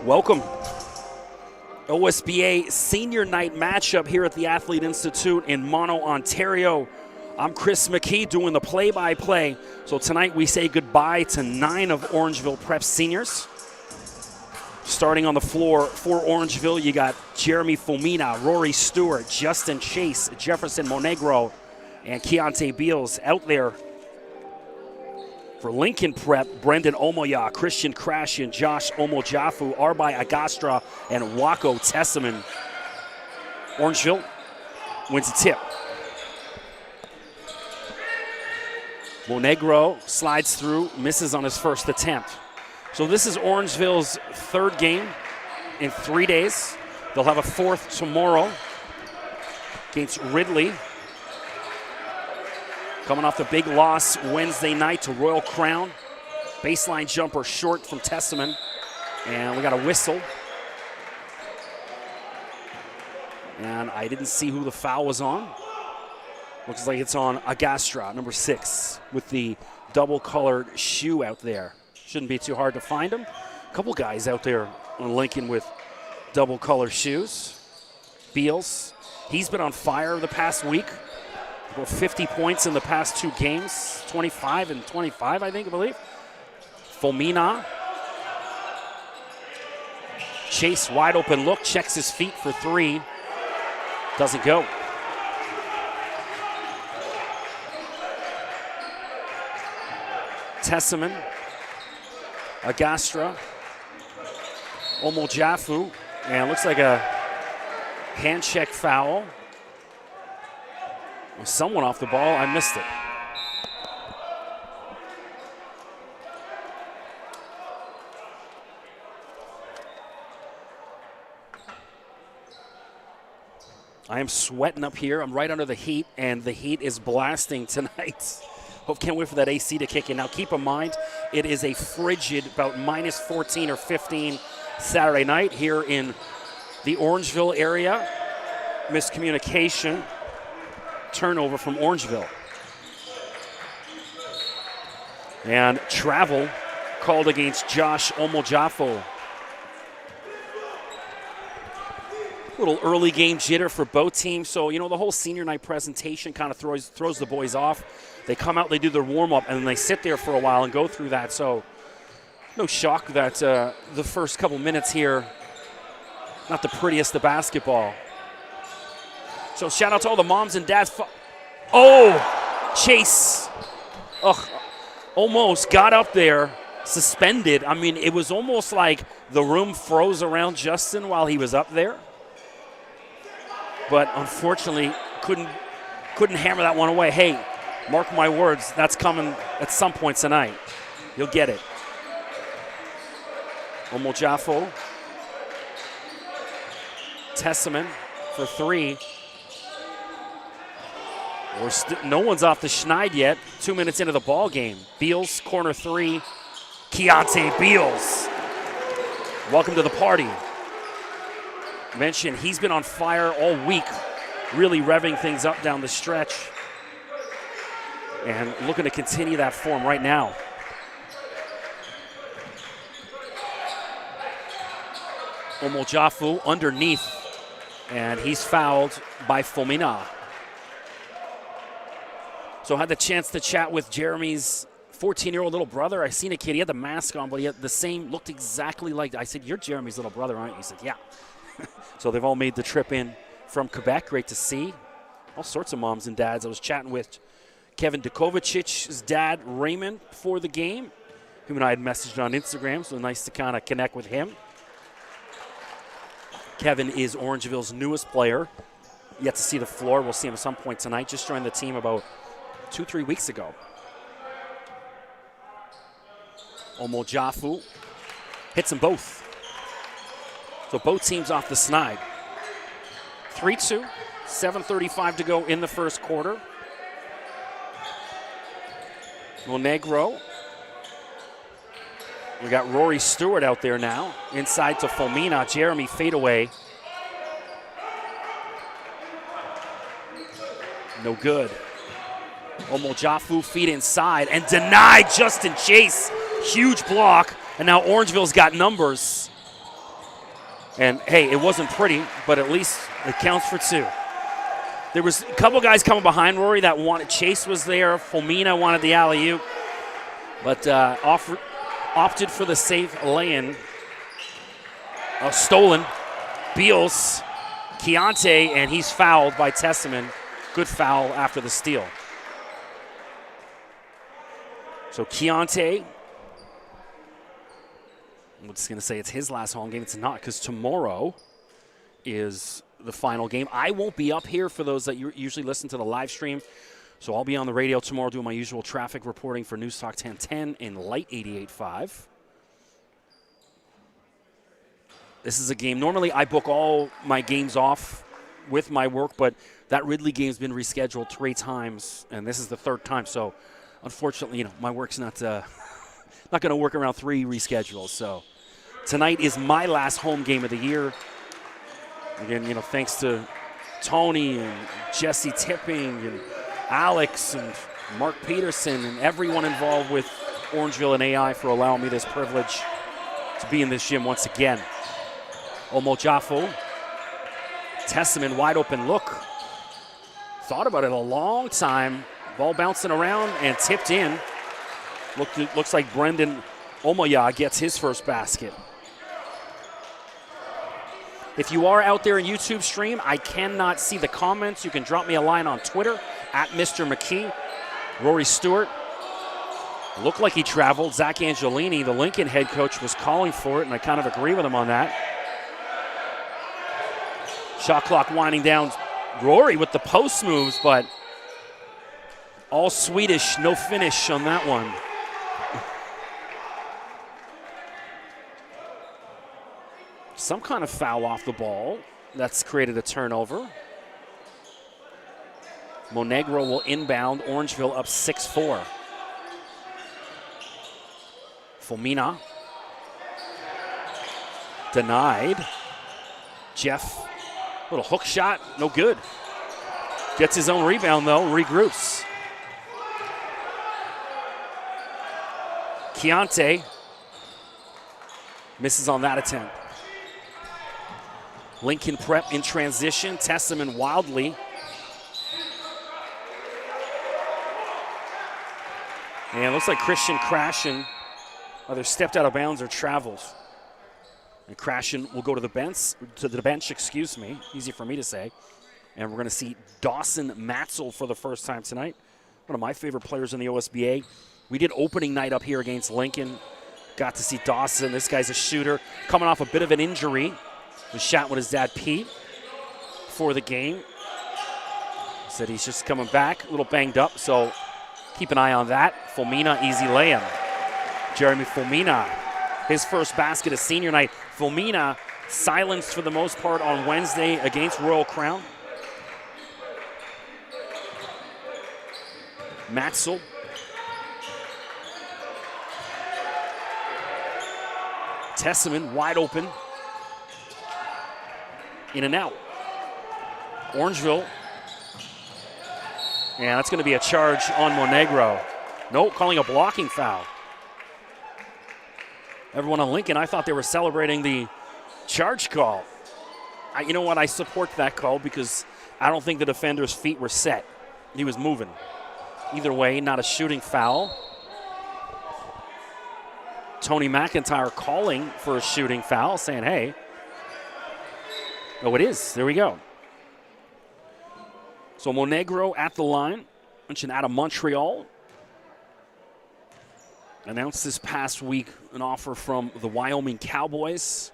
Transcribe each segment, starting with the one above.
Welcome. OSBA Senior Night matchup here at the Athlete Institute in Mono, Ontario. I'm Chris McKee doing the play-by-play. So tonight we say goodbye to 9 of Orangeville Prep seniors. Starting on the floor for Orangeville, you got Jeremy Fomina, Rory Stewart, Justin Chase, Jefferson Monegro, and Keontae Beals. Out there for Lincoln Prep, Brendan Omoya, Christian Krashian, Josh Omojafu, Arbai Agastra, and Wako Tessaman. Orangeville wins a tip. Monegro slides through, misses on his first attempt. So this is Orangeville's third game in 3 days. They'll have a fourth tomorrow against Ridley. Coming off the big loss Wednesday night to Royal Crown. Baseline jumper short from Testament. And we got a whistle. And I didn't see who the foul was on. Looks like it's on Agastra, number 6, with the double-colored shoe out there. Shouldn't be too hard to find him. A couple guys out there on Lincoln with double-colored shoes. Beals, he's been on fire the past week. About 50 points in the past 2 games. 25 and 25, I believe. Fomina. Chase, wide open look, checks his feet for 3. Doesn't go. Tessaman, Agastra, Omojafu, and looks like a hand check foul. With someone off the ball, I missed it. I am sweating up here. I'm right under the heat, and the heat is blasting tonight. Can't wait for that AC to kick in. Now, keep in mind, it is a frigid, about minus 14 or 15 Saturday night here in the Orangeville area. Miscommunication. Turnover from Orangeville. And travel called against Josh Omojafu. Little early game jitter for both teams. So, the whole senior night presentation kind of throws the boys off. They come out, they do their warm-up, and then they sit there for a while and go through that. So, no shock that the first couple minutes here, not the prettiest of basketball. So, shout out to all the moms and dads. Chase. Almost got up there, suspended. I mean, it was almost like the room froze around Justin while he was up there. But unfortunately, couldn't hammer that one away. Hey, mark my words, that's coming at some point tonight. You'll get it. Omojafu. Testament for 3. No one's off the schneid yet. 2 minutes into the ball game. Beals, corner 3. Keontae Beals. Welcome to the party. Mentioned he's been on fire all week, really revving things up down the stretch. And looking to continue that form right now. Omojafu underneath, and he's fouled by Fomina. So I had the chance to chat with Jeremy's 14-year-old little brother. I seen a kid, he had the mask on, but he had the same, looked exactly like, I said, "You're Jeremy's little brother, aren't you?" He said, "Yeah." So they've all made the trip in from Quebec. Great to see. All sorts of moms and dads. I was chatting with Kevin Dukovic's dad, Raymond, before the game. Him and I had messaged on Instagram, so nice to kind of connect with him. Kevin is Orangeville's newest player. Yet to see the floor. We'll see him at some point tonight. Just joined the team about 2-3 weeks ago. Omojafu hits them both. So both teams off the snide. 3-2, 7:35 to go in the first quarter. Monegro. We got Rory Stewart out there now. Inside to Fomina. Jeremy fadeaway. No good. Omojafu feet inside and denied Justin Chase. Huge block. And now Orangeville's got numbers. And, hey, it wasn't pretty, but at least it counts for 2. There was a couple guys coming behind Rory that wanted. Chase was there. Fulmina wanted the alley-oop, but opted for the safe lay-in. Stolen. Beals, Keontae, and he's fouled by Tesseman. Good foul after the steal. So Keontae, I'm just going to say it's his last home game. It's not, because tomorrow is the final game. I won't be up here for those that usually listen to the live stream. So I'll be on the radio tomorrow doing my usual traffic reporting for News Talk 1010 in Light 88.5. This is a game. Normally I book all my games off with my work, but that Ridley game's been rescheduled 3 times, and this is the 3rd time. So unfortunately, my work's not going to work around 3 reschedules. So tonight is my last home game of the year. Again, thanks to Tony and Jesse Tipping and Alex and Mark Peterson and everyone involved with Orangeville and AI for allowing me this privilege to be in this gym once again. Omojafo, Tesseman, wide open look. Thought about it a long time. Ball bouncing around and tipped in. Looks like Brendan Omoya gets his first basket. If you are out there in YouTube stream, I cannot see the comments. You can drop me a line on Twitter, at Mr. McKee. Rory Stewart looked like he traveled. Zach Angelini, the Lincoln head coach, was calling for it, and I kind of agree with him on that. Shot clock winding down. Rory with the post moves, but all Swedish, no finish on that one. Some kind of foul off the ball that's created a turnover. Monegro will inbound. Orangeville up 6-4. Fulmina denied. Jeff, little hook shot, no good. Gets his own rebound though, regroups. Keontae misses on that attempt. Lincoln Prep in transition. Tesseman wildly. And it looks like Christian Crashen either stepped out of bounds or travels. And Crashen will go to the bench, excuse me. Easy for me to say. And we're going to see Dawson Matzel for the first time tonight. One of my favorite players in the OSBA. We did opening night up here against Lincoln. Got to see Dawson. This guy's a shooter. Coming off a bit of an injury. Was shot with his dad, Pete, for the game. Said he's just coming back, a little banged up, so keep an eye on that. Fulmina, easy lay-in. Jeremy Fulmina, his first basket of senior night. Fulmina silenced for the most part on Wednesday against Royal Crown. Matzel. Tesseman wide open. In and out. Orangeville. And that's going to be a charge on Monegro. Nope, calling a blocking foul. Everyone on Lincoln, I thought they were celebrating the charge call. You know what? I support that call because I don't think the defender's feet were set. He was moving. Either way, not a shooting foul. Tony McIntyre calling for a shooting foul, saying, hey. Oh, it is. There we go. So Monegro at the line. Mentioned out of Montreal. Announced this past week an offer from the Wyoming Cowboys,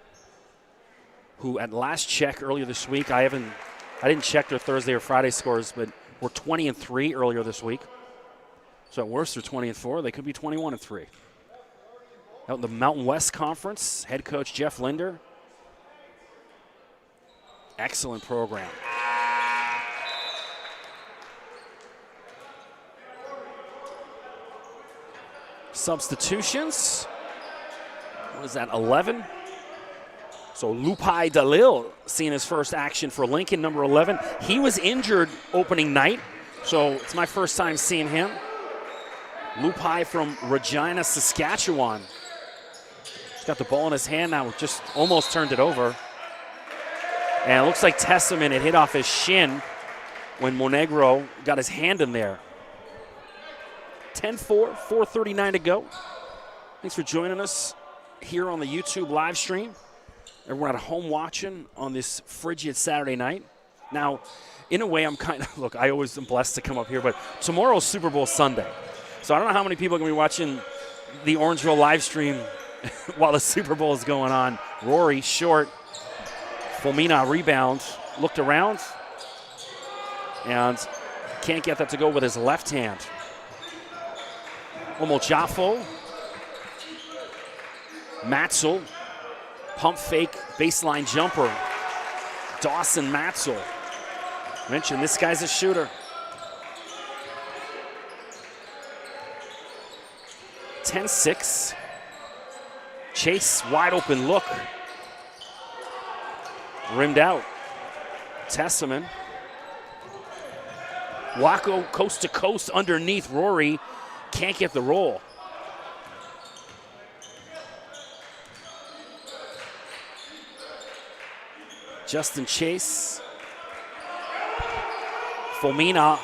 who at last check earlier this week, I didn't check their Thursday or Friday scores, but were 20-3 earlier this week. So at worst, they're 20-4. They could be 21-3. Out in the Mountain West Conference, head coach Jeff Linder. Excellent program. Substitutions. What is that, 11? So Lupai Dalil seeing his first action for Lincoln, number 11. He was injured opening night, so it's my first time seeing him. Lupai from Regina, Saskatchewan. He's got the ball in his hand now, just almost turned it over. And it looks like Testament had hit off his shin when Monegro got his hand in there. 10-4, 4:39 to go. Thanks for joining us here on the YouTube live stream. Everyone at home watching on this frigid Saturday night. Now, in a way, I'm kind of, look, I always am blessed to come up here, but tomorrow's Super Bowl Sunday. So I don't know how many people are going to be watching the Orangeville live stream while the Super Bowl is going on. Rory short. Fulmina rebounds. Looked around and can't get that to go with his left hand. Omojafo. Matzel. Pump fake baseline jumper. Dawson Matzel. Mentioned this guy's a shooter. 10-6. Chase, wide open look. Rimmed out. Testament. Wacko coast to coast underneath. Rory can't get the roll. Justin Chase. Fulmina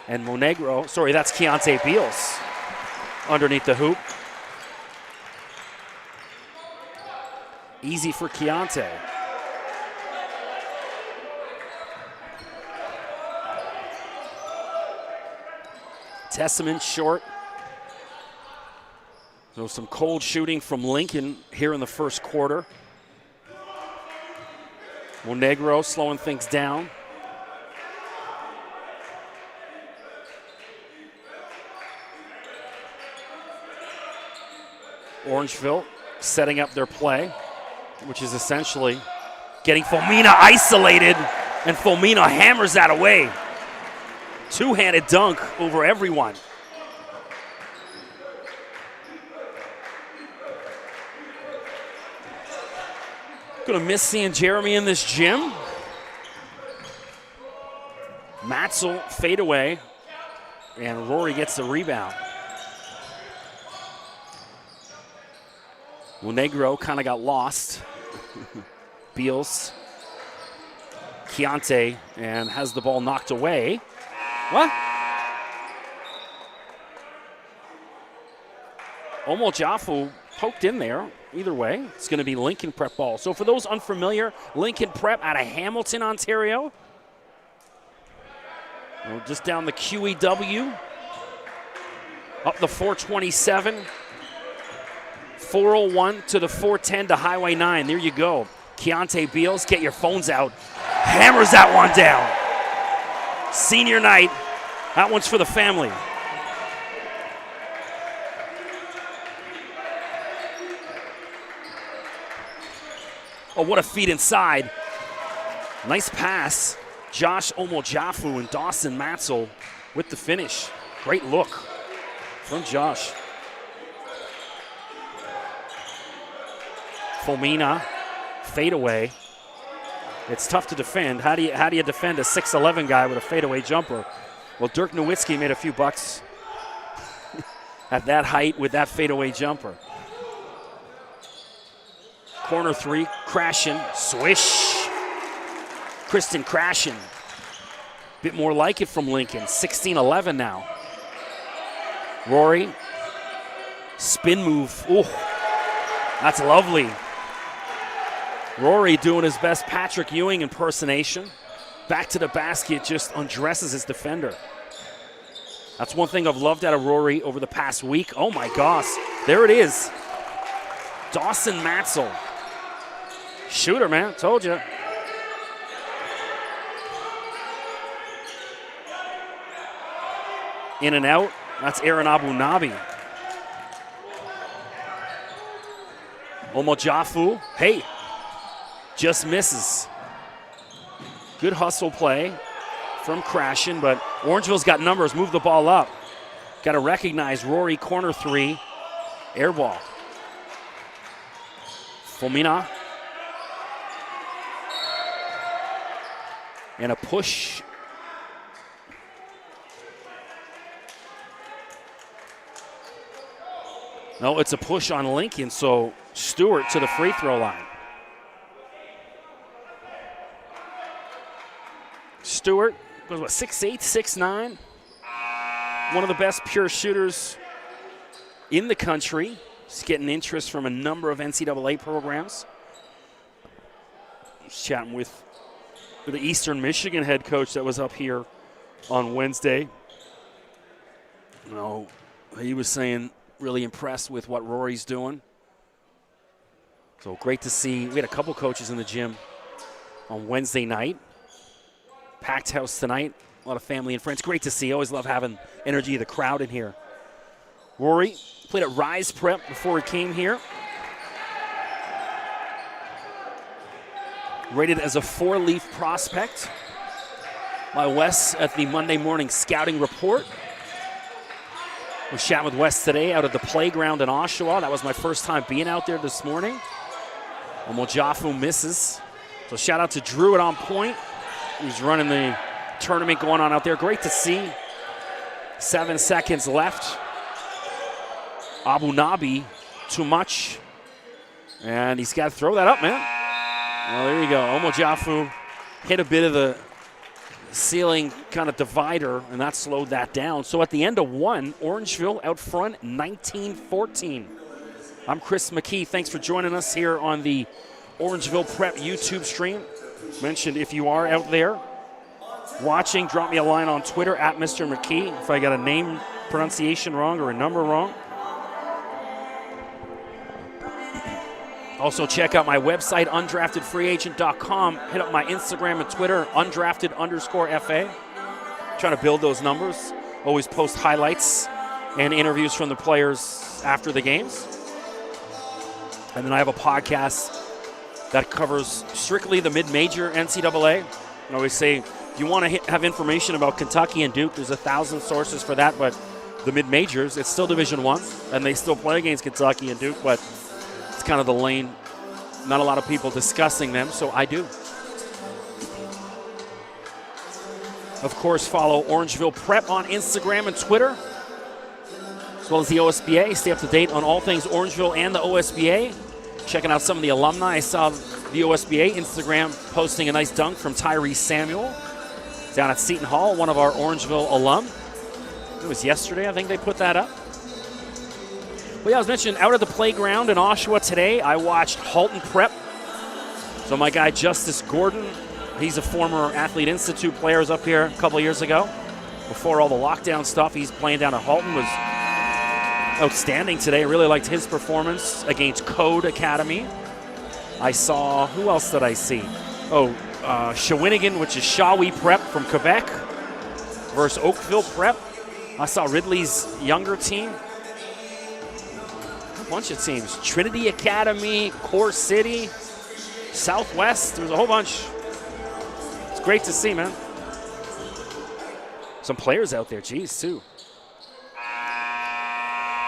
and Monegro. Sorry, that's Keontae Beals underneath the hoop. Easy for Keontae. Testament short. So some cold shooting from Lincoln here in the first quarter. Monegro slowing things down. Orangeville setting up their play, which is essentially getting Fulmina isolated, and Fulmina hammers that away. Two-handed dunk over everyone. Gonna miss seeing Jeremy in this gym. Matzel fade away, and Rory gets the rebound. Monegro kind of got lost. Beals. Keontae, and has the ball knocked away. What? Omojafu poked in there. Either way, it's going to be Lincoln Prep ball. So for those unfamiliar, Lincoln Prep out of Hamilton, Ontario. Well, just down the QEW. Up the 427. 401 to the 410 to Highway 9. There you go. Keontae Beals, get your phones out. Hammers that one down. Senior night. That one's for the family. Oh, what a feed inside. Nice pass. Josh Omojafu and Dawson Matzel with the finish. Great look from Josh. Fulmina, fadeaway. It's tough to defend. How do you defend a 6'11" guy with a fadeaway jumper? Well, Dirk Nowitzki made a few bucks at that height with that fadeaway jumper. Corner three, Crashin, swish. Kristen Crashin. Bit more like it from Lincoln, 16-11 now. Rory, spin move. Ooh, that's lovely. Rory doing his best Patrick Ewing impersonation. Back to the basket, just undresses his defender. That's one thing I've loved out of Rory over the past week. Oh my gosh, there it is. Dawson Matzel. Shooter, man, told you. In and out, that's Aaron Abu Nabi. Omojafu, hey, just misses. Good hustle play from Crashin, but Orangeville's got numbers, move the ball up. Got to recognize Rory, corner three, air ball. Fulmina. And a push. No, it's a push on Lincoln, so Stewart to the free throw line. Stewart goes, 6'8", 6'9". One of the best pure shooters in the country. He's getting interest from a number of NCAA programs. He's chatting with the Eastern Michigan head coach that was up here on Wednesday. No, he was saying really impressed with what Rory's doing. So great to see. We had a couple coaches in the gym on Wednesday night. Packed house tonight. A lot of family and friends. Great to see. Always love having energy of the crowd in here. Rory played at Rise Prep before he came here. Rated as a 4-leaf prospect by Wes at the Monday morning scouting report. We chatting with Wes today out at the playground in Oshawa. That was my first time being out there this morning. Omojafu misses. So shout out to Drew at On Point, who's running the tournament going on out there. Great to see. 7 seconds left. Abu Dhabi, too much. And he's got to throw that up, man. Well, there you go. Omojafu hit a bit of the ceiling kind of divider, and that slowed that down. So at the end of one, Orangeville out front, 19-14. I'm Chris McKee. Thanks for joining us here on the Orangeville Prep YouTube stream. Mentioned if you are out there watching, drop me a line on Twitter at Mr. McKee if I got a name pronunciation wrong or a number wrong. Also, check out my website, undraftedfreeagent.com. Hit up my Instagram and Twitter, undrafted_FA. Trying to build those numbers. Always post highlights and interviews from the players after the games. And then I have a podcast that covers strictly the mid-major NCAA. I always say, if you want to have information about Kentucky and Duke, there's 1,000 sources for that, but the mid-majors, it's still Division I, and they still play against Kentucky and Duke, but it's kind of the lane. Not a lot of people discussing them, so I do. Of course, follow Orangeville Prep on Instagram and Twitter, as well as the OSBA. Stay up to date on all things Orangeville and the OSBA. Checking out some of the alumni. I saw the OSBA Instagram posting a nice dunk from Tyrese Samuel down at Seton Hall, one of our Orangeville alum. It was yesterday, I think they put that up. Well, yeah, I was mentioning out at the playground in Oshawa today, I watched Halton Prep. So my guy Justice Gordon, he's a former Athlete Institute player, was up here a couple of years ago. Before all the lockdown stuff, he's playing down at Halton, was outstanding today. Really liked his performance against Code Academy. I saw, who else did I see? Shawinigan, which is Shawi Prep from Quebec versus Oakville Prep. I saw Ridley's younger team. A bunch of teams. Trinity Academy, Core City, Southwest. There's a whole bunch. It's great to see, man. Some players out there, geez, too.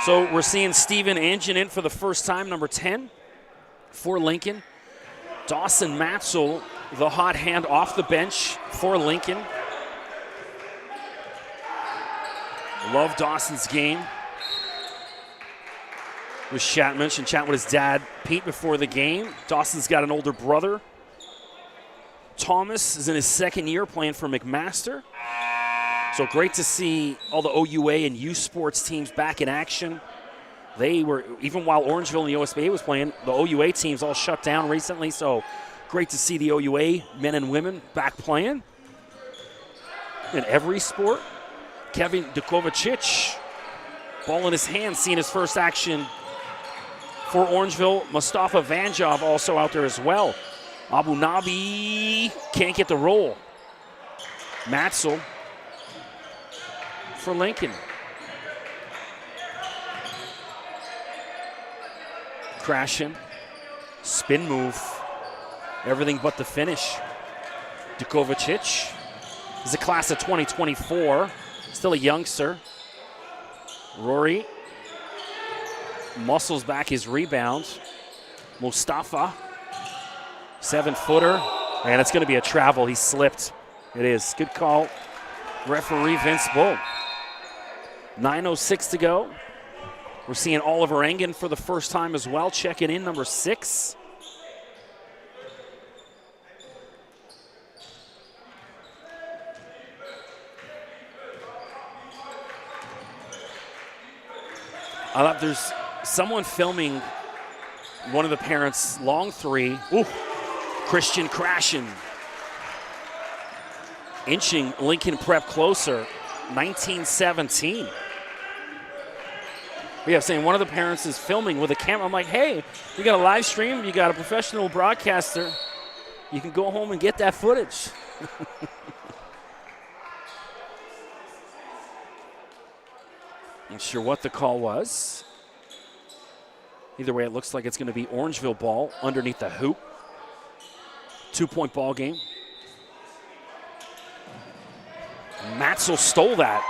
So we're seeing Steven Angin in for the first time, number 10 for Lincoln. Dawson Matzel, the hot hand off the bench for Lincoln. Love Dawson's game. Was chatting with his dad, Pete, before the game. Dawson's got an older brother. Thomas is in his second year playing for McMaster. So great to see all the OUA and U Sports teams back in action. They were, even while Orangeville and the OSBA was playing, the OUA teams all shut down recently. So great to see the OUA men and women back playing in every sport. Kevin Dukovacic, ball in his hand, seeing his first action for Orangeville. Mustafa Vanjov also out there as well. Abu Dhabi can't get the roll. Matzel for Lincoln. Crashing, spin move, everything but the finish. Dukovacic is a class of 2024, still a youngster. Rory muscles back his rebound. Mustafa, 7-footer, and it's going to be a travel. He slipped. It is. Good call. Referee Vince Bull. 9:06 to go. We're seeing Oliver Engen for the first time as well, checking in, number 6. There's someone filming one of the parents' long three. Ooh, Christian crashing. Inching Lincoln Prep closer, 19-17. Yeah, saying one of the parents is filming with a camera. I'm like, hey, you got a live stream, you got a professional broadcaster. You can go home and get that footage. Not sure what the call was. Either way, it looks like it's going to be Orangeville ball underneath the hoop. 2-point ball game. Matzel stole that.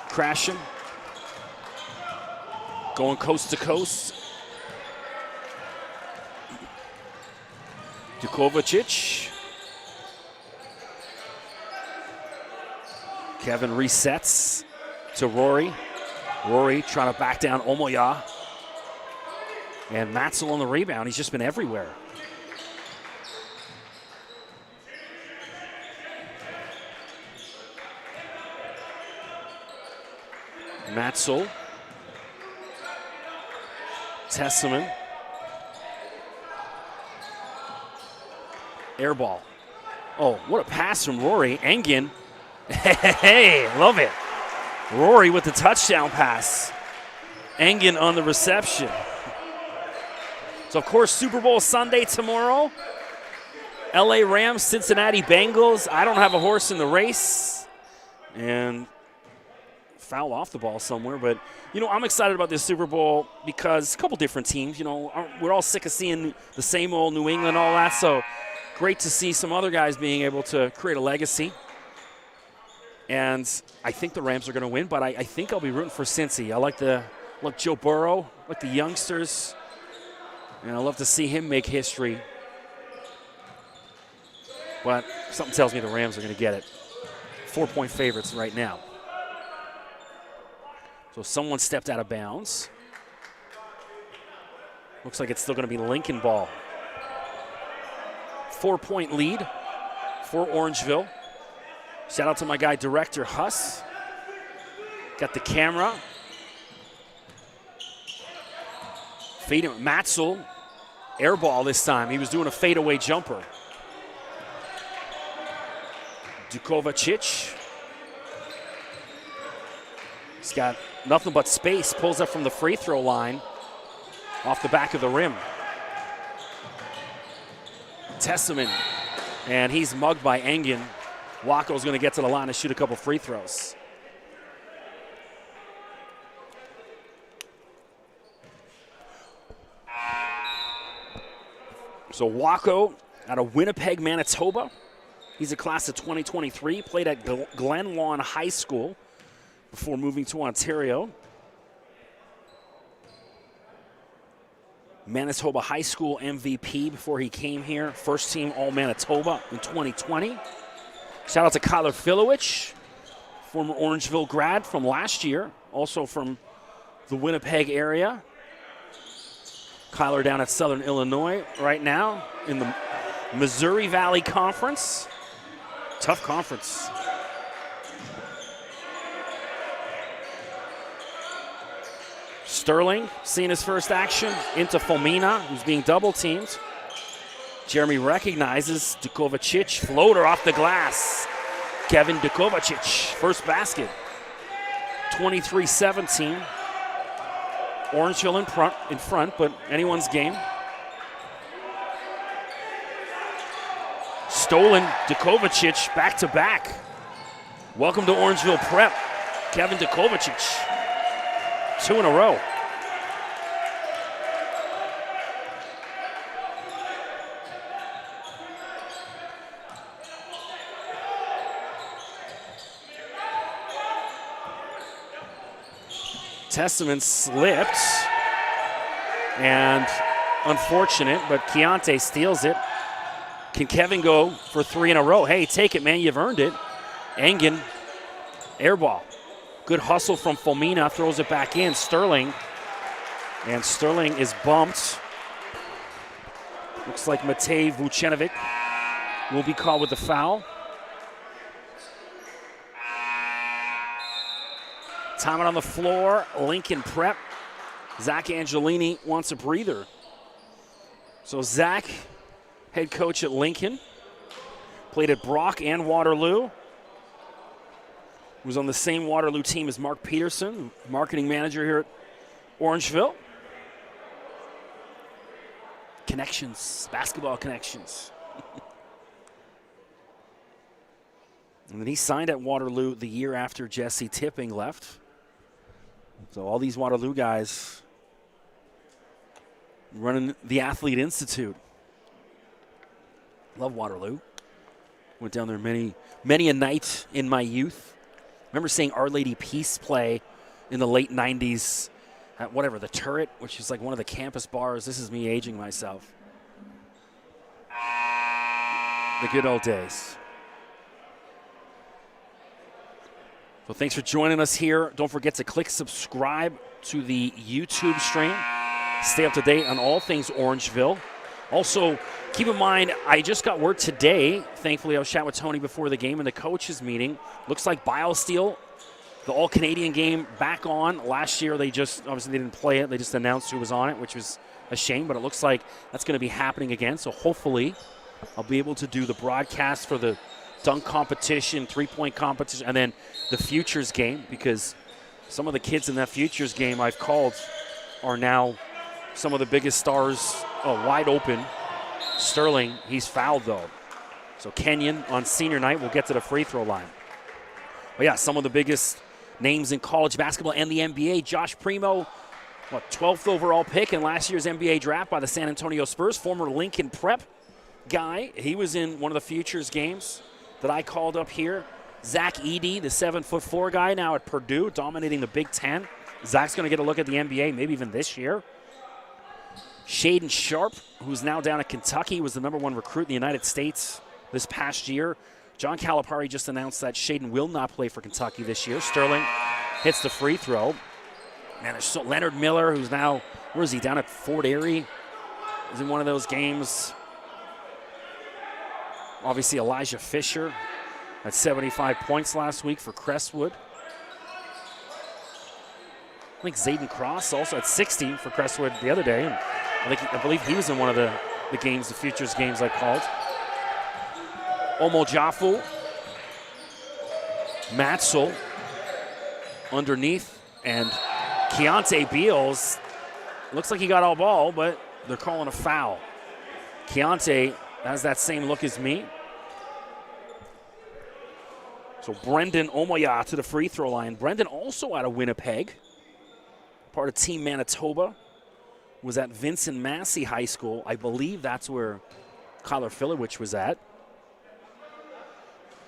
Crashing. Going coast to coast. Dukovacic. Kevin resets to Rory. Rory trying to back down Omoya. And Matzel on the rebound. He's just been everywhere. Matzel. Tesseman. Air ball. Oh, what a pass from Rory. Engen. Hey, love it. Rory with the touchdown pass. Engen on the reception. So, of course, Super Bowl Sunday tomorrow. LA Rams, Cincinnati Bengals. I don't have a horse in the race. And foul off the ball somewhere. But, you know, I'm excited about this Super Bowl because a couple different teams, you know, we're all sick of seeing the same old New England, all that. So, great to see some other guys being able to create a legacy. And I think the Rams are going to win, but I think I'll be rooting for Cincy. I like Joe Burrow, like the youngsters, and I love to see him make history. But something tells me the Rams are going to get it. 4-point favorites right now. So someone stepped out of bounds. Looks like it's still going to be Lincoln ball. 4-point lead for Orangeville. Shout out to my guy, Director Huss. Got the camera. Fade him. Matzel, air ball this time. He was doing a fadeaway jumper. Dukovacic. He's got nothing but space. Pulls up from the free throw line. Off the back of the rim. Tesseman. And he's mugged by Engen. Waco's going to get to the line and shoot a couple free throws. So Waco out of Winnipeg, Manitoba. He's a class of 2023. Played at Glen Lawn High School before moving to Ontario. Manitoba High School MVP before he came here. First team All-Manitoba in 2020. Shout out to Kyler Filowich, former Orangeville grad from last year, also from the Winnipeg area. Kyler down at Southern Illinois right now in the Missouri Valley Conference. Tough conference. Sterling seeing his first action into Fulmina, who's being double teamed. Jeremy recognizes Dukovacic, floater off the glass. Kevin Dukovacic, first basket. 23-17. Orangeville in front, but anyone's game. Stolen Dukovacic back to back. Welcome to Orangeville Prep. Kevin Dukovacic. 2 in a row. Tesseman slipped, and unfortunate, but Keontae steals it. Can Kevin go for 3 in a row? Hey, take it, man, you've earned it. Engen, air ball. Good hustle from Fulmina, throws it back in. Sterling, and Sterling is bumped. Looks like Matej Vucenovic will be called with the foul. Time out on the floor, Lincoln Prep. Zach Angelini wants a breather. So Zach, head coach at Lincoln, played at Brock and Waterloo. Was on the same Waterloo team as Mark Peterson, marketing manager here at Orangeville. Connections, basketball connections. And then he signed at Waterloo the year after Jesse Tipping left. So all these Waterloo guys running the Athlete Institute. Love Waterloo. Went down there many a night in my youth. Remember seeing Our Lady Peace play in the late 90s at the Turret, which is like one of the campus bars. This is me aging myself. The good old days. So thanks for joining us here. Don't forget to click subscribe to the YouTube stream. Stay up to date on all things Orangeville. Also, keep in mind, I just got word today. Thankfully, I was chatting with Tony before the game in the coaches meeting. Looks like BioSteel, the all-Canadian game, back on. Last year, obviously they didn't play it. They just announced who was on it, which was a shame. But it looks like that's going to be happening again. So hopefully, I'll be able to do the broadcast for the dunk competition, three-point competition, and then the futures game, because some of the kids in that futures game I've called are now some of the biggest stars. Wide open. Sterling, he's fouled though. So Kenyon on senior night will get to the free throw line. But yeah, some of the biggest names in college basketball and the NBA. Josh Primo, 12th overall pick in last year's NBA draft by the San Antonio Spurs, former Lincoln Prep guy. He was in one of the futures games that I called up here. Zach Edey, the 7'4" guy now at Purdue, dominating the Big Ten. Zach's going to get a look at the NBA, maybe even this year. Shaden Sharp, who's now down at Kentucky, was the #1 recruit in the United States this past year. John Calipari just announced that Shaden will not play for Kentucky this year. Sterling hits the free throw. Man, there's Leonard Miller, who's now, where is he, down at Fort Erie? He's in one of those games. Obviously, Elijah Fisher at 75 points last week for Crestwood. I think Zayden Cross also at 60 for Crestwood the other day. And I believe he was in one of the games, the futures games I called. Omo Jaffu, Matzel underneath, and Keontae Beals. Looks like he got all ball, but they're calling a foul. Keontae has that same look as me. So Brendan Omoya to the free throw line. Brendan also out of Winnipeg, part of Team Manitoba, was at Vincent Massey High School. I believe that's where Kyler Filowich was at.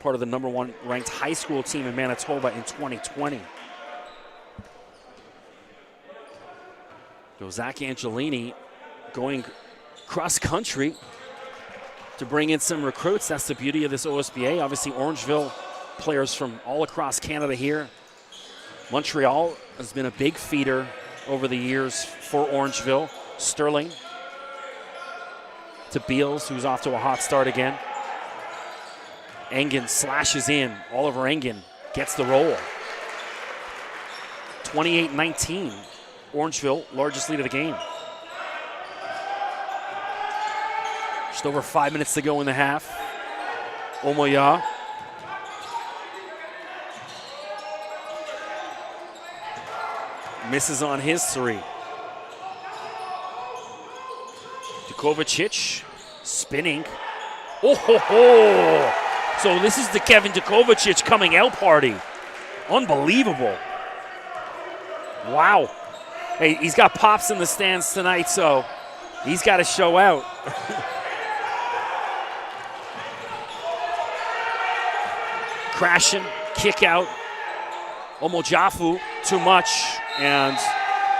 Part of the #1 ranked high school team in Manitoba in 2020. So Zach Angelini going cross country to bring in some recruits. That's the beauty of this OSBA. Obviously, Orangeville players from all across Canada here. Montreal has been a big feeder over the years for Orangeville. Sterling to Beals, who's off to a hot start again. Engen slashes in. Oliver Engen gets the roll. 28-19. Orangeville, largest lead of the game. Just over 5 minutes to go in the half. Omoya. Misses on his three. Dukovacic spinning. Oh ho ho! So this is the Kevin Dukovacic coming out party. Unbelievable. Wow. Hey, he's got pops in the stands tonight, so he's got to show out. Crashing, kick out. Omo Jaffu, too much, and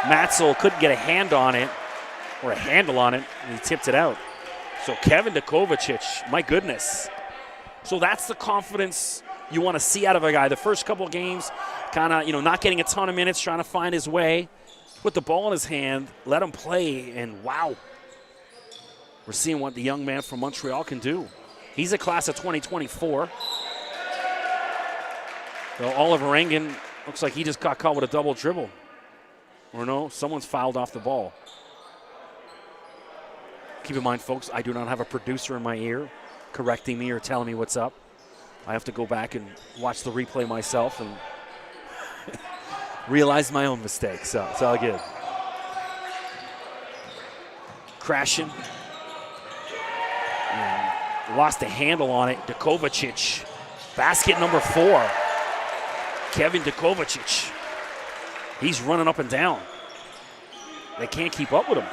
Matzel couldn't get a hand on it, or a handle on it, and he tipped it out. So Kevin Dukovacic, my goodness. So that's the confidence you want to see out of a guy. The first couple of games, kind of, not getting a ton of minutes, trying to find his way. Put the ball in his hand, let him play, and wow. We're seeing what the young man from Montreal can do. He's a class of 2024. So Oliver Engen Looks like he just got caught with a double dribble. Or no, someone's fouled off the ball. Keep in mind, folks, I do not have a producer in my ear correcting me or telling me what's up. I have to go back and watch the replay myself and realize my own mistakes. So it's all good. Crashing. And lost a handle on it. Dukovacic. Basket number 4. Kevin Dukovacic. He's running up and down. They can't keep up with him.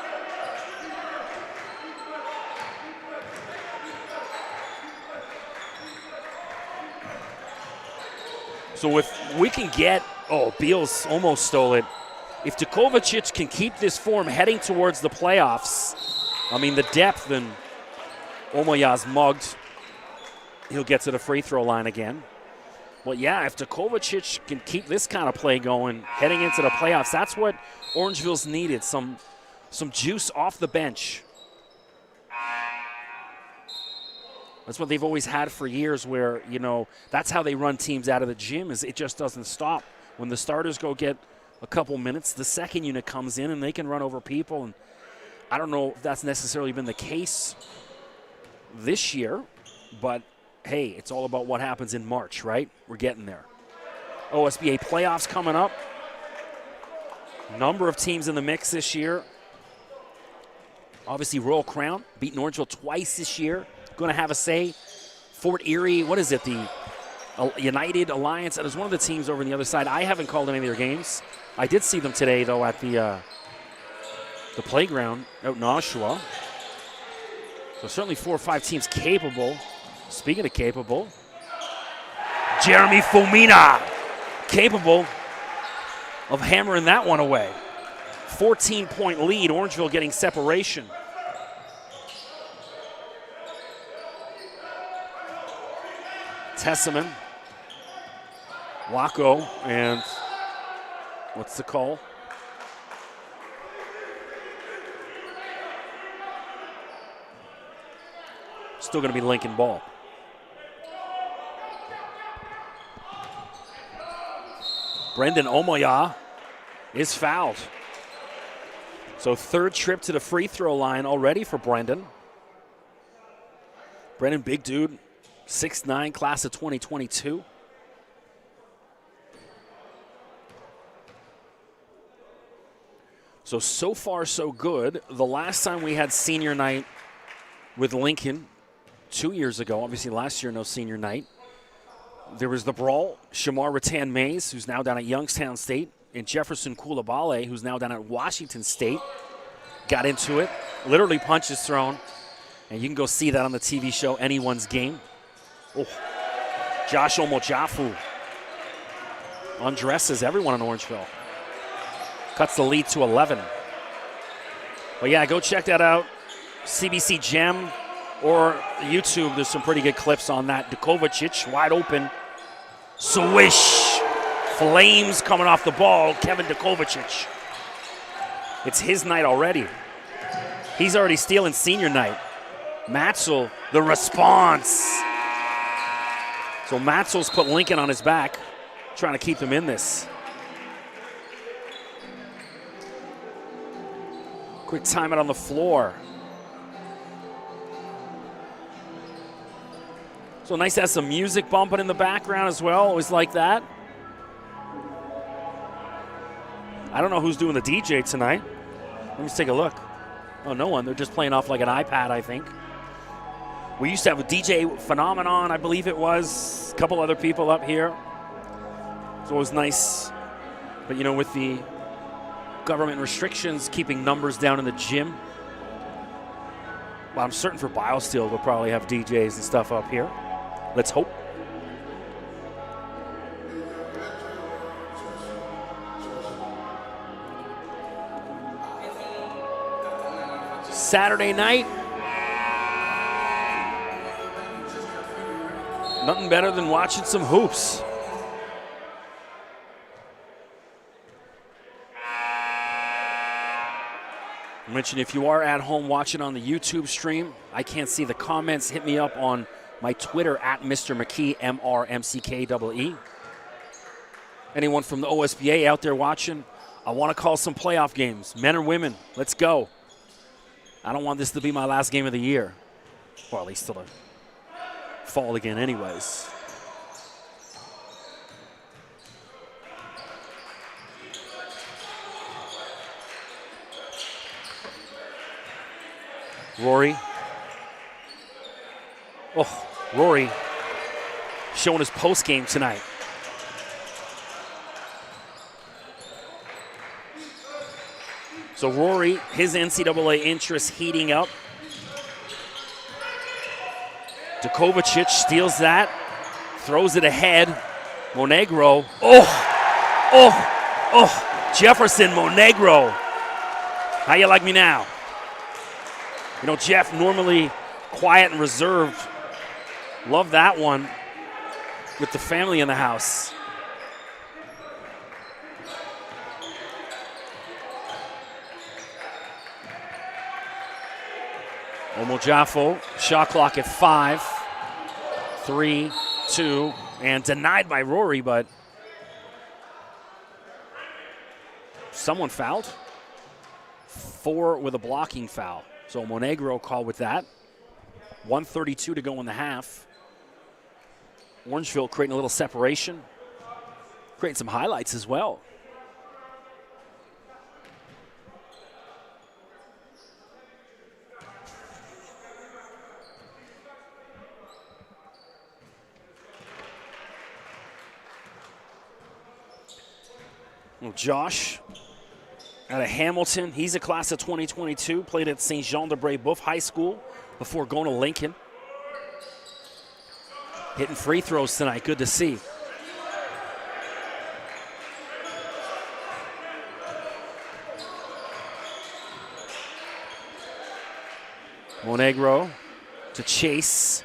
So if we can get, Beals almost stole it. If Dukovacic can keep this form heading towards the playoffs, I mean the depth, and Omoya's mugged, he'll get to the free throw line again. But yeah, if Dukovacic can keep this kind of play going heading into the playoffs, that's what Orangeville's needed, some juice off the bench. That's what they've always had for years where, that's how they run teams out of the gym, is it just doesn't stop. When the starters go get a couple minutes, the second unit comes in and they can run over people. And I don't know if that's necessarily been the case this year, but hey, it's all about what happens in March, right? We're getting there. OSBA playoffs coming up. Number of teams in the mix this year. Obviously, Royal Crown beating Orangeville twice this year. Going to have a say. Fort Erie, what is it? The United Alliance. That is one of the teams over on the other side. I haven't called any of their games. I did see them today, though, at the playground out in Oshawa. So certainly 4 or 5 teams capable. Speaking of capable, Jeremy Fomina capable of hammering that one away. 14-point lead, Orangeville getting separation. Tesseman, Wacko, and what's the call? Still going to be Lincoln ball. Brendan Omoya is fouled. So 3rd trip to the free throw line already for Brendan. Brendan, big dude, 6'9", class of 2022. So far, so good. The last time we had senior night with Lincoln 2 years ago, obviously last year no senior night, there was the brawl. Shamar Rattan-Mays, who's now down at Youngstown State, and Jefferson Koulibaly, who's now down at Washington State, got into it. Literally punches thrown. And you can go see that on the TV show, Anyone's Game. Oh, Josh Omojafu undresses everyone in Orangeville. Cuts the lead to 11. But yeah, go check that out. CBC Gem or YouTube, there's some pretty good clips on that. Dukovacic, wide open. Swish. Flames coming off the ball. Kevin Dukovacic. It's his night already. He's already stealing senior night. Matzel, the response. So Matzel's put Lincoln on his back, trying to keep them in this. Quick timeout on the floor. So nice to have some music bumping in the background as well. Always like that. I don't know who's doing the DJ tonight. Let me just take a look. Oh, no one. They're just playing off like an iPad, I think. We used to have a DJ Phenomenon, I believe it was. A couple other people up here. It's always nice. But, with the government restrictions, keeping numbers down in the gym. Well, I'm certain for BioSteel we'll probably have DJs and stuff up here. Let's hope. Saturday night. Nothing better than watching some hoops. I mentioned if you are at home watching on the YouTube stream, I can't see the comments. Hit me up on my Twitter at Mr. McKee, MRMCKEE. Anyone from the OSBA out there watching, I want to call some playoff games. Men or women, let's go. I don't want this to be my last game of the year. Well, at least till the fall again anyways. Rory. Oh, Rory showing his post game tonight. So Rory, his NCAA interest heating up. Djokovic steals that, throws it ahead. Monegro. Jefferson Monegro. How you like me now? You know, Jeff, normally quiet and reserved. Love that one with the family in the house. Omojafo, shot clock at 5, 3, 2, and denied by Rory, but someone fouled. 4 with a blocking foul. So Monegro called with that. 1:32 to go in the half. Orangeville creating a little separation, creating some highlights as well. Well, Josh out of Hamilton, he's a class of 2022, played at St. Jean-de-Brébeuf High School before going to Lincoln. Hitting free throws tonight, good to see. Monegro to Chase.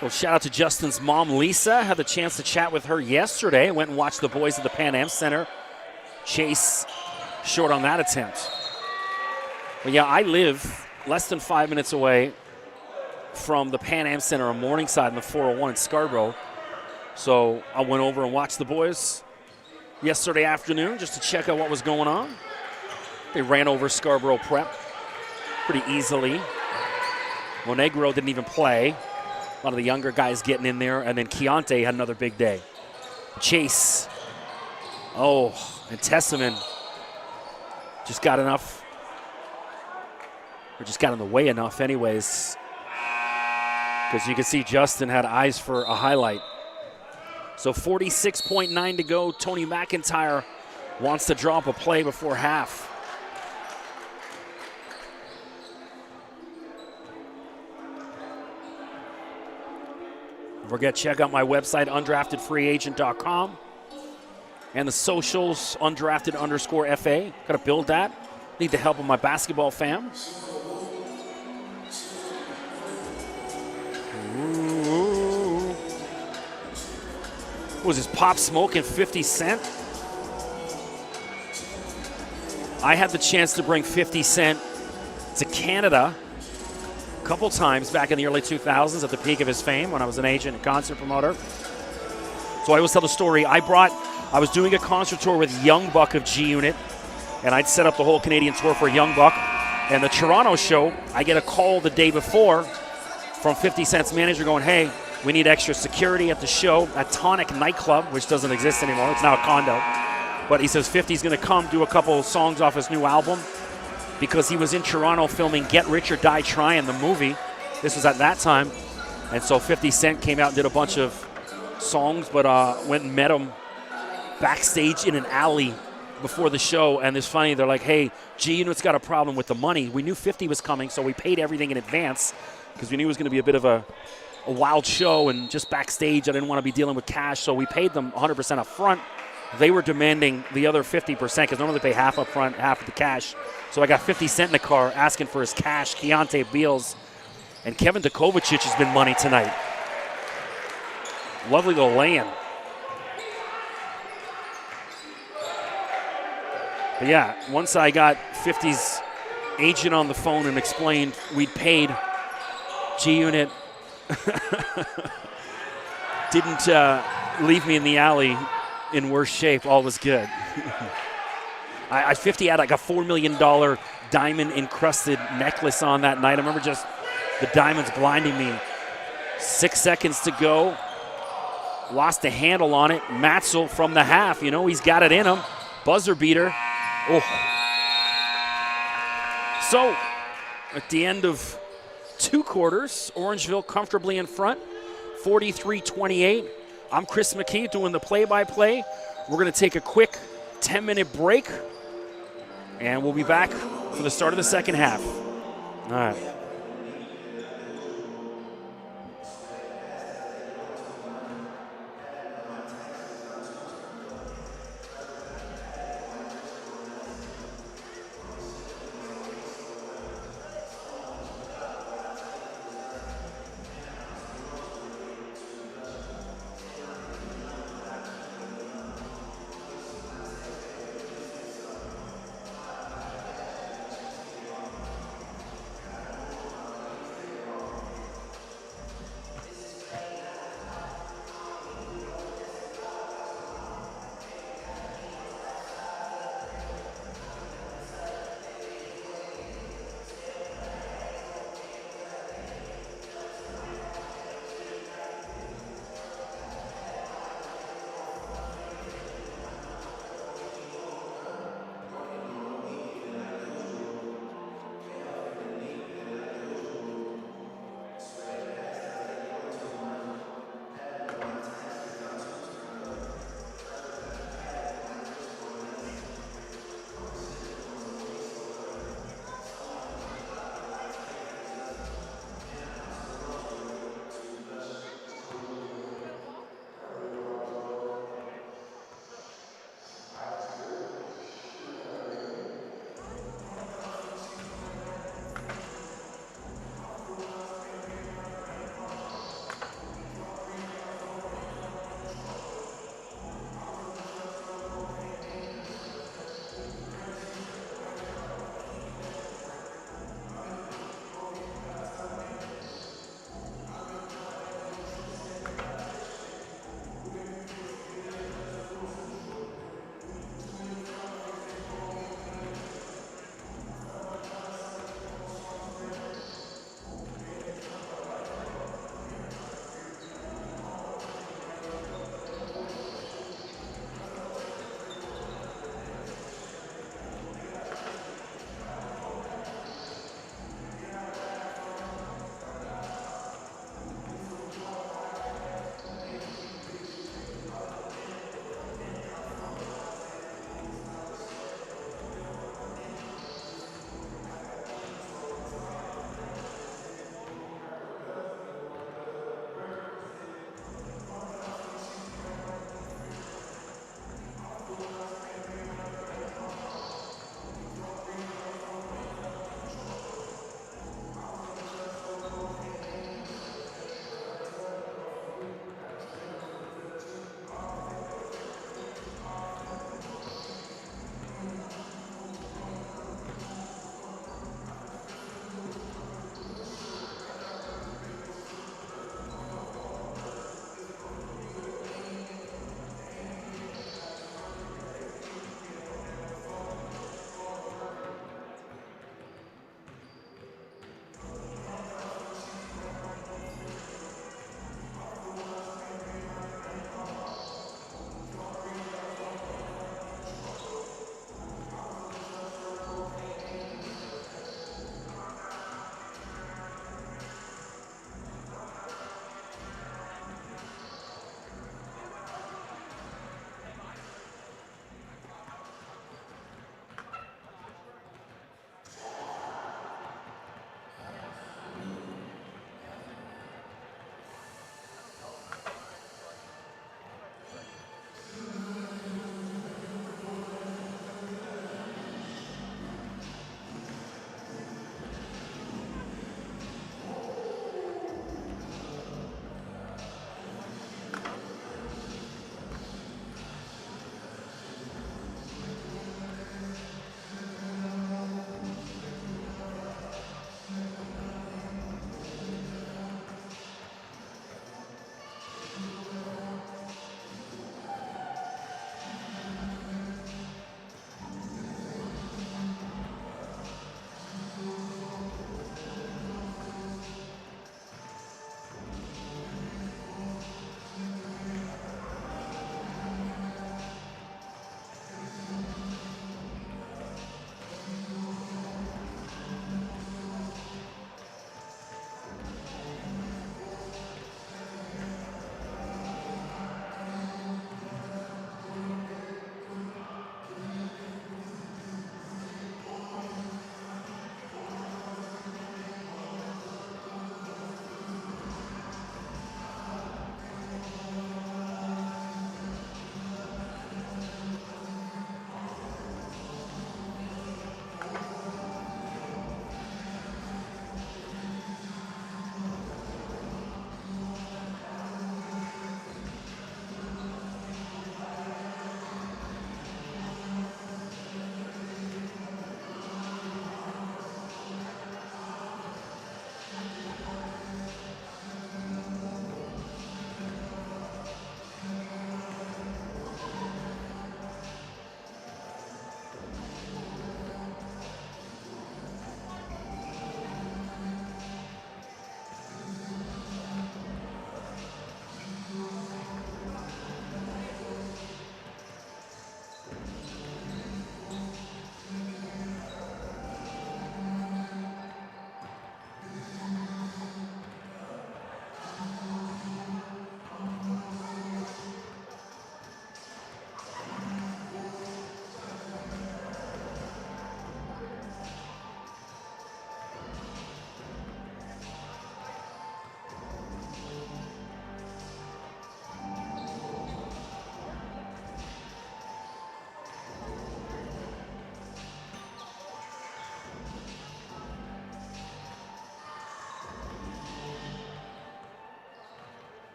Well, shout out to Justin's mom, Lisa. Had the chance to chat with her yesterday. Went and watched the boys at the Pan Am Center. Chase short on that attempt. But yeah, I live less than 5 minutes away from the Pan Am Center on Morningside in the 401 in Scarborough. So I went over and watched the boys yesterday afternoon just to check out what was going on. They ran over Scarborough Prep pretty easily. Monegro didn't even play. A lot of the younger guys getting in there, and then Keontae had another big day. Chase. Oh, and Tesseman just got enough, or just got in the way enough anyways, because you can see Justin had eyes for a highlight. So 46.9 to go. Tony McIntyre wants to drop a play before half. Don't forget, check out my website, undraftedfreeagent.com. And the socials, undrafted_FA. Got to build that. Need the help of my basketball fam. Ooh. Was this Pop Smoke and 50 Cent? I had the chance to bring 50 Cent to Canada a couple times back in the early 2000s at the peak of his fame when I was an agent and concert promoter. So I always tell the story. I was doing a concert tour with Young Buck of G Unit, and I'd set up the whole Canadian tour for Young Buck. And the Toronto show, I get a call the day before from 50 Cent's manager going, hey, we need extra security at the show at Tonic Nightclub, which doesn't exist anymore. It's now a condo. But he says 50's going to come do a couple songs off his new album because he was in Toronto filming Get Rich or Die Trying, the movie. This was at that time. And so 50 Cent came out and did a bunch of songs, but went and met him backstage in an alley before the show. And it's funny, they're like, hey, G Unit's got a problem with the money. We knew 50 was coming, so we paid everything in advance because we knew it was going to be a bit of a wild show, and just backstage I didn't want to be dealing with cash, so we paid them 100% up front. They were demanding the other 50% because normally they pay half up front, half of the cash. So I got 50 Cent in the car asking for his cash, Keontae Beals, and Kevin Djokovic has been money tonight. Lovely little lay-in. But yeah, once I got 50's agent on the phone and explained we'd paid G-Unit didn't leave me in the alley in worse shape. All was good. I 50 had like a $4 million diamond encrusted necklace on that night. I remember just the diamonds blinding me. 6 seconds to go. Lost the handle on it. Matzel from the half. You know, he's got it in him. Buzzer beater. Oh. So, at the end of 2 quarters, Orangeville comfortably in front, 43-28. I'm Chris McKee doing the play-by-play. We're going to take a quick 10-minute break, and we'll be back for the start of the second half. All right.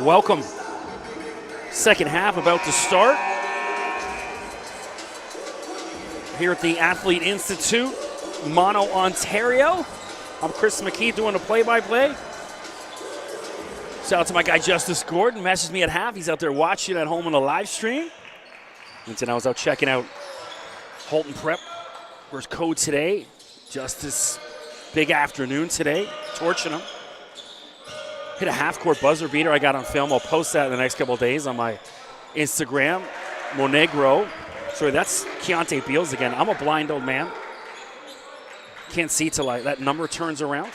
Welcome. Second half about to start. Here at the Athlete Institute, Mono, Ontario. I'm Chris McKee doing the play-by-play. Shout out to my guy Justice Gordon. Messaged me at half. He's out there watching at home on the live stream. And then I was out checking out Holton Prep. Where's Code today? Justice, big afternoon today, torching him. Hit a half-court buzzer beater I got on film. I'll post that in the next couple of days on my Instagram. Monegro. Sorry, that's Keontae Beals again. I'm a blind old man. Can't see till that number turns around.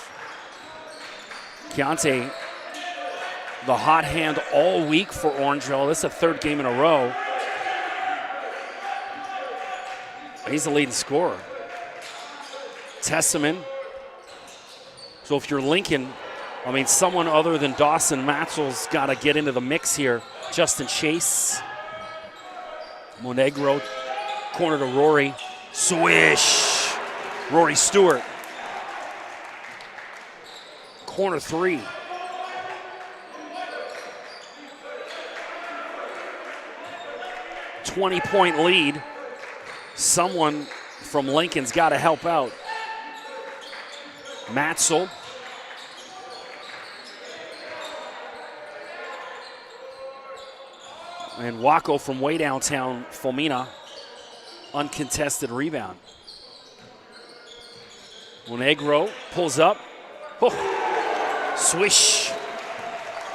Keontae, the hot hand all week for Orangeville. This is a third game in a row. He's the leading scorer. Tesseman. So if you're Lincoln, I mean, someone other than Dawson Matzel's got to get into the mix here. Justin Chase. Monegro, corner to Rory. Swish. Rory Stewart. Corner three. .20 lead. Someone from Lincoln's got to help out. Matzel. And Wacko from way downtown, Fulmina. Uncontested rebound. Monegro pulls up. Oh. Swish.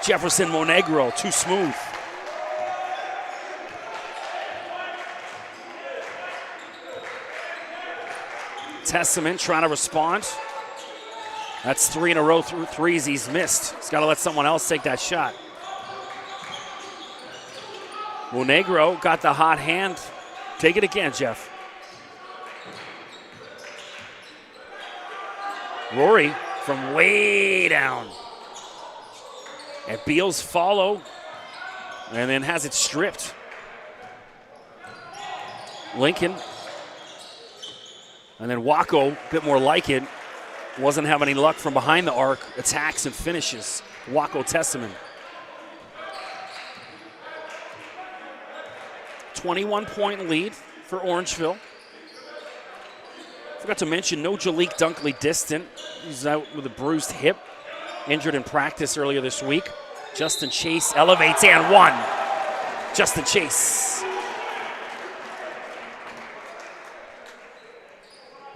Jefferson Monegro, too smooth. Testament trying to respond. That's three in a row through threes he's missed. He's got to let someone else take that shot. Monegro got the hot hand. Take it again, Jeff. Rory from way down. And Beals follow and then has it stripped. Lincoln. And then Wacko, a bit more like it, wasn't having any luck from behind the arc, attacks and finishes. Wacko Testament. 21-point lead for Orangeville. Forgot to mention, no Jalik Dunkley distant. He's out with a bruised hip, injured in practice earlier this week. Justin Chase elevates and one. Justin Chase.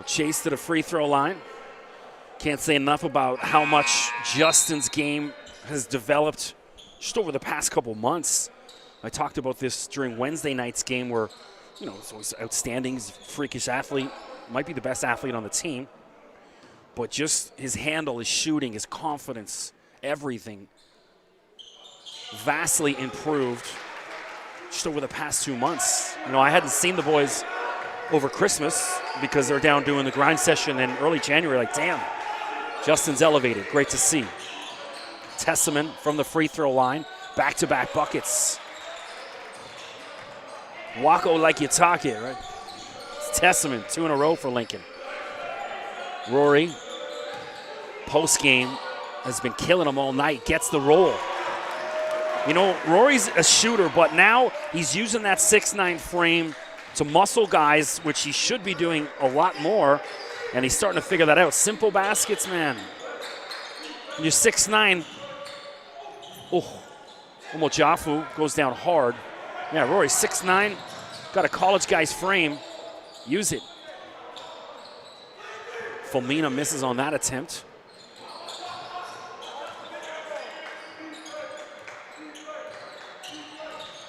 Chase to the free throw line. Can't say enough about how much Justin's game has developed just over the past couple months. I talked about this during Wednesday night's game where, you know, he's always outstanding. He's a freakish athlete. Might be the best athlete on the team. But just his handle, his shooting, his confidence, everything vastly improved just over the past 2 months. You know, I hadn't seen the boys over Christmas because they're down doing the grind session in early January. Like, damn, Justin's elevated. Great to see. Testament from the free throw line. Back-to-back buckets. Wacko like you talk it, right? It's Testament, 2 in a row for Lincoln. Rory, post-game, has been killing them all night. Gets the roll. You know, Rory's a shooter, but now he's using that 6'9" frame to muscle guys, which he should be doing a lot more, and he's starting to figure that out. Simple baskets, man. When you're 6'9", oh, Omojafu goes down hard. Yeah, Rory, 6'9", got a college guy's frame. Use it. Fulmina misses on that attempt.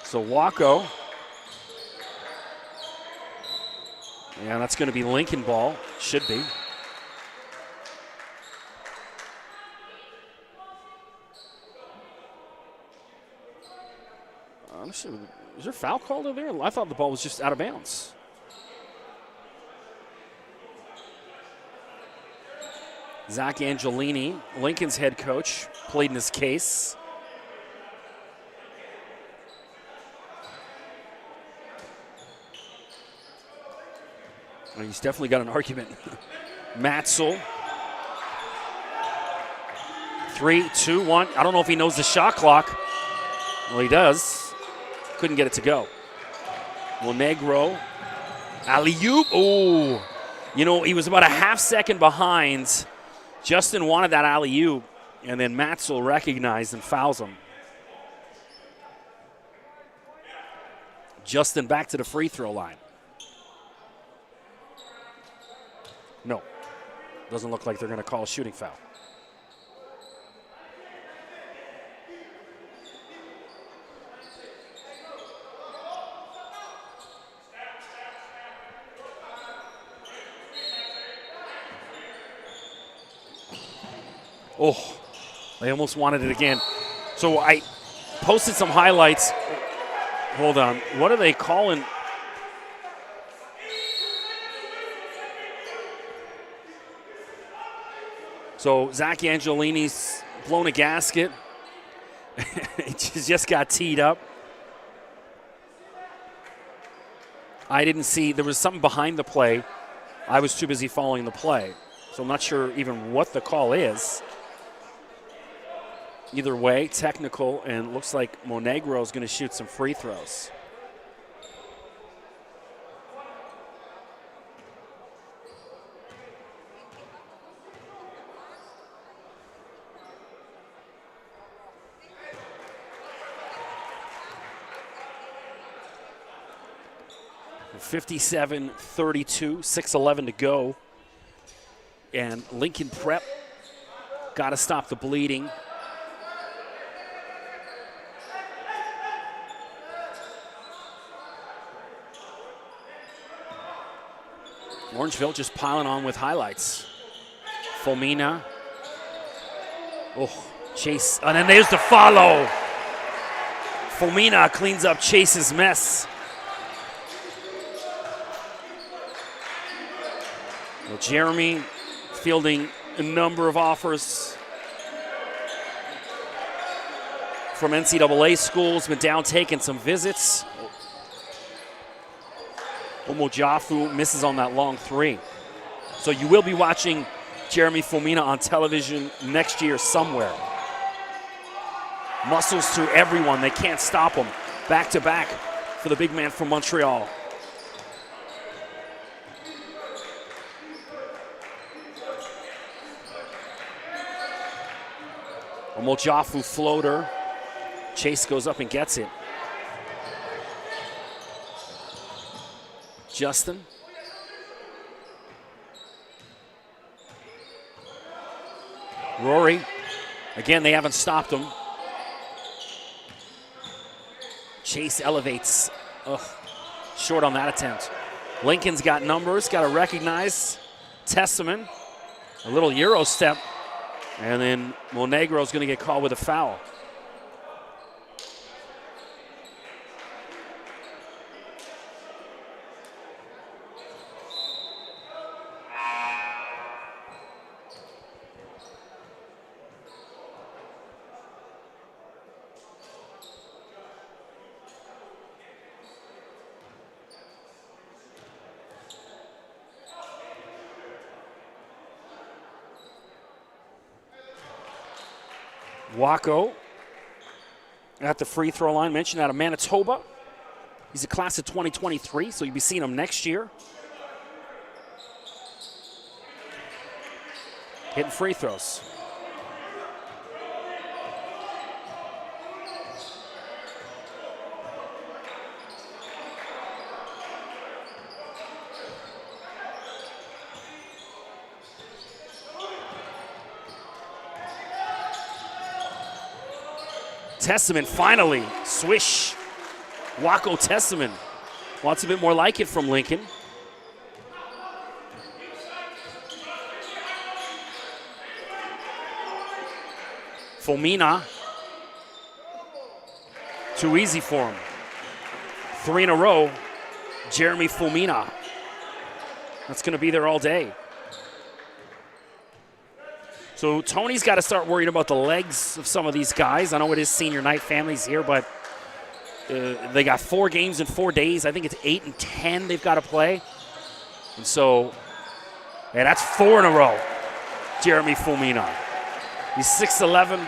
So Wacko. Yeah, that's going to be Lincoln ball. Should be. Is there a foul called over there? I thought the ball was just out of bounds. Zach Angelini, Lincoln's head coach, played in his case. He's definitely got an argument. Matzel. 3, 2, 1. I don't know if he knows the shot clock. Well, he does. Couldn't get it to go. Monegro. Alley-oop. Oh. You know, he was about a half second behind. Justin wanted that alley-oop, and then Matzel recognized and fouls him. Justin back to the free throw line. No. Doesn't look like they're going to call a shooting foul. Oh, they almost wanted it again. So I posted some highlights. Hold on. What are they calling? So Zach Angelini's blown a gasket. He just got teed up. I didn't see. There was something behind the play. I was too busy following the play. So I'm not sure even what the call is. Either way, technical, and looks like Monegro is going to shoot some free throws. .57-32, 6:11 to go. And Lincoln Prep got to stop the bleeding. Orangeville just piling on with highlights. Fomina. Oh, Chase. And then there's the follow. Fomina cleans up Chase's mess. Well, Jeremy fielding a number of offers from NCAA schools, been down taking some visits. Omojafu misses on that long three. So you will be watching Jeremy Fomina on television next year somewhere. Muscles to everyone. They can't stop him. Back to back for the big man from Montreal. Omojafu floater. Chase goes up and gets it. Justin. Rory. Again, they haven't stopped him. Chase elevates. Ugh, short on that attempt. Lincoln's got numbers, got to recognize Testament. A little Euro step. And then Monegro's going to get called with a foul. Wako at the free throw line, mentioned out of Manitoba. He's a class of 2023, so you'll be seeing him next year. Hitting free throws. Testament finally, swish. Wako Testament wants a bit more like it from Lincoln. Fomina, too easy for him. 3 in a row, Jeremy Fomina. That's going to be there all day. So Tony's got to start worrying about the legs of some of these guys. I know it is senior night, families here, but they got 4 games in 4 days. I think it's 8 and 10 they've got to play. And so, yeah, that's 4 in a row, Jeremy Fomina. He's 6'11",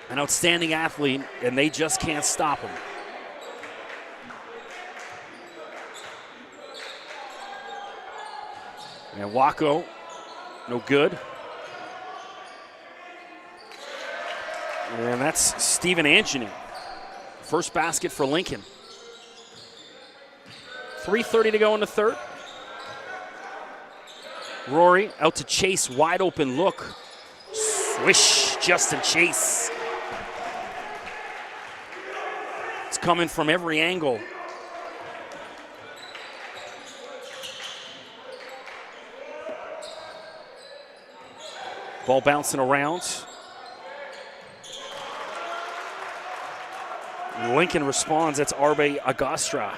An outstanding athlete, and they just can't stop him. And Wacko, no good. And that's Stephen Anthony. First basket for Lincoln. 3:30 to go in the third. Rory out to Chase, wide open look. Swish, Justin Chase. It's coming from every angle. Ball bouncing around. Lincoln responds. That's Arbe Agostra.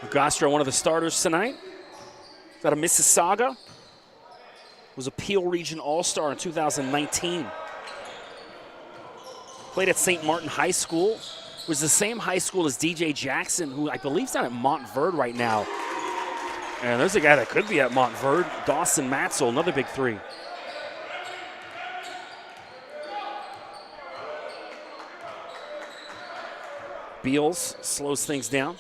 Agostra, one of the starters tonight. Out of Mississauga. Was a Peel Region All-Star in 2019. Played at St. Martin High School. Was the same high school as DJ Jackson, who I believe is down at Montverde right now. And there's a guy that could be at Montverde. Dawson Matzel, another big three. Beals slows things down.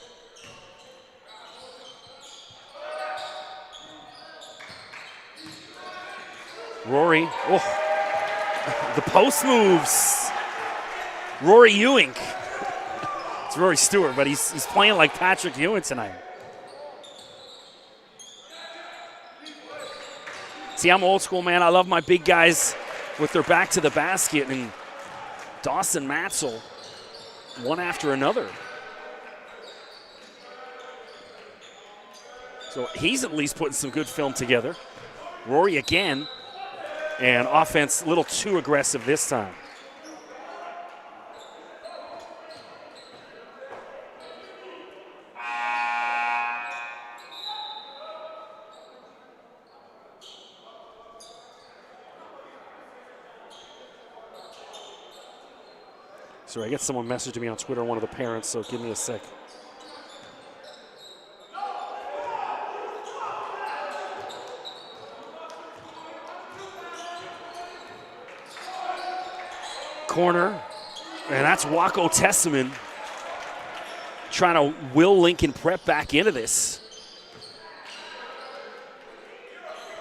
Rory, the post moves. Rory Ewing. It's Rory Stewart, but he's playing like Patrick Ewing tonight. See, I'm old school, man. I love my big guys with their back to the basket, and Dawson Matzel, one after another. So he's at least putting some good film together. Rory again. And offense a little too aggressive this time. Sorry, I get someone messaging me on Twitter, one of the parents, so give me a sec. Corner, and that's Wacko Tesseman trying to will Lincoln Prep back into this.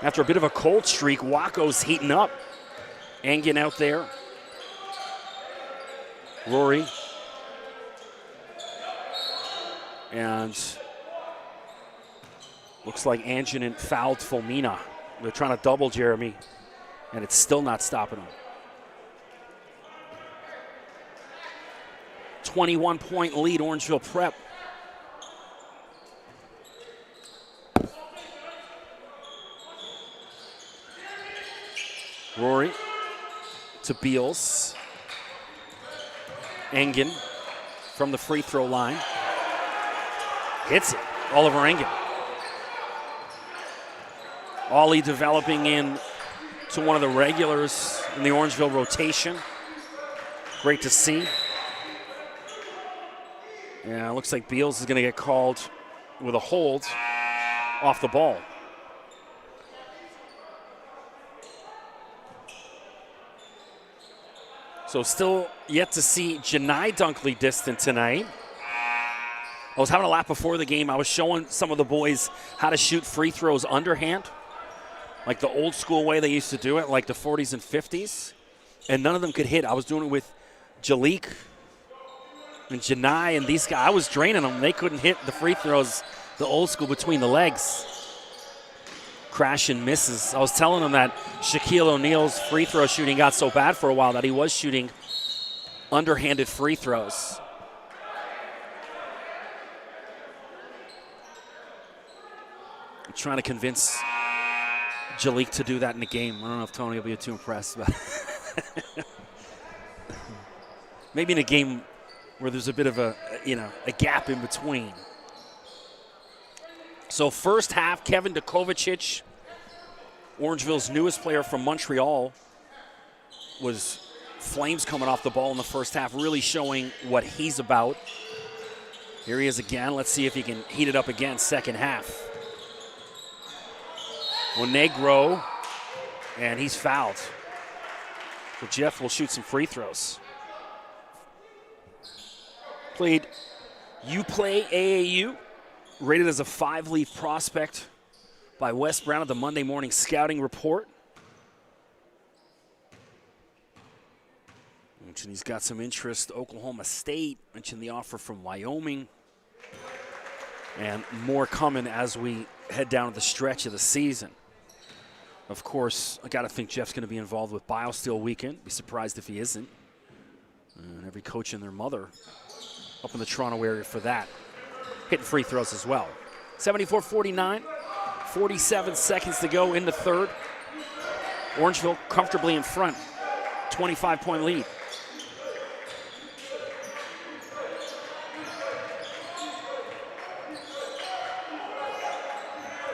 After a bit of a cold streak, Wacko's heating up. Angen out there. Rory. And looks like Angen fouled Fulmina. They're trying to double Jeremy, and it's still not stopping him. 21-point lead, Orangeville Prep. Rory to Beals. Engen from the free throw line. Hits it. Oliver Engen. Ollie developing in to one of the regulars in the Orangeville rotation. Great to see. Yeah, it looks like Beals is going to get called with a hold off the ball. So still yet to see Janai Dunkley distant tonight. I was having a lap before the game. I was showing some of the boys how to shoot free throws underhand, like the old school way they used to do it, like the 40s and 50s. And none of them could hit. I was doing it with Jalik and Janai and these guys. I was draining them. They couldn't hit the free throws the old school between the legs. Crash and misses. I was telling them that Shaquille O'Neal's free throw shooting got so bad for a while that he was shooting underhanded free throws. I'm trying to convince Jalik to do that in the game. I don't know if Tony will be too impressed, but maybe in a game where there's a bit of a gap in between. So first half, Kevin Dukovacic, Orangeville's newest player from Montreal, was flames coming off the ball in the first half, really showing what he's about. Here he is again. Let's see if he can heat it up again second half. Monegro, and he's fouled. So Jeff will shoot some free throws. Played UPlay AAU, rated as a 5-leaf prospect by Wes Brown of the Monday Morning Scouting Report. Mentioned he's got some interest. Oklahoma State, mentioned the offer from Wyoming. And more coming as we head down to the stretch of the season. Of course, I got to think Jeff's going to be involved with BioSteel Weekend. Be surprised if he isn't. And every coach and their mother up in the Toronto area for that. Hitting free throws as well. 74-49, 47 seconds to go in the third. Orangeville comfortably in front, 25-point lead.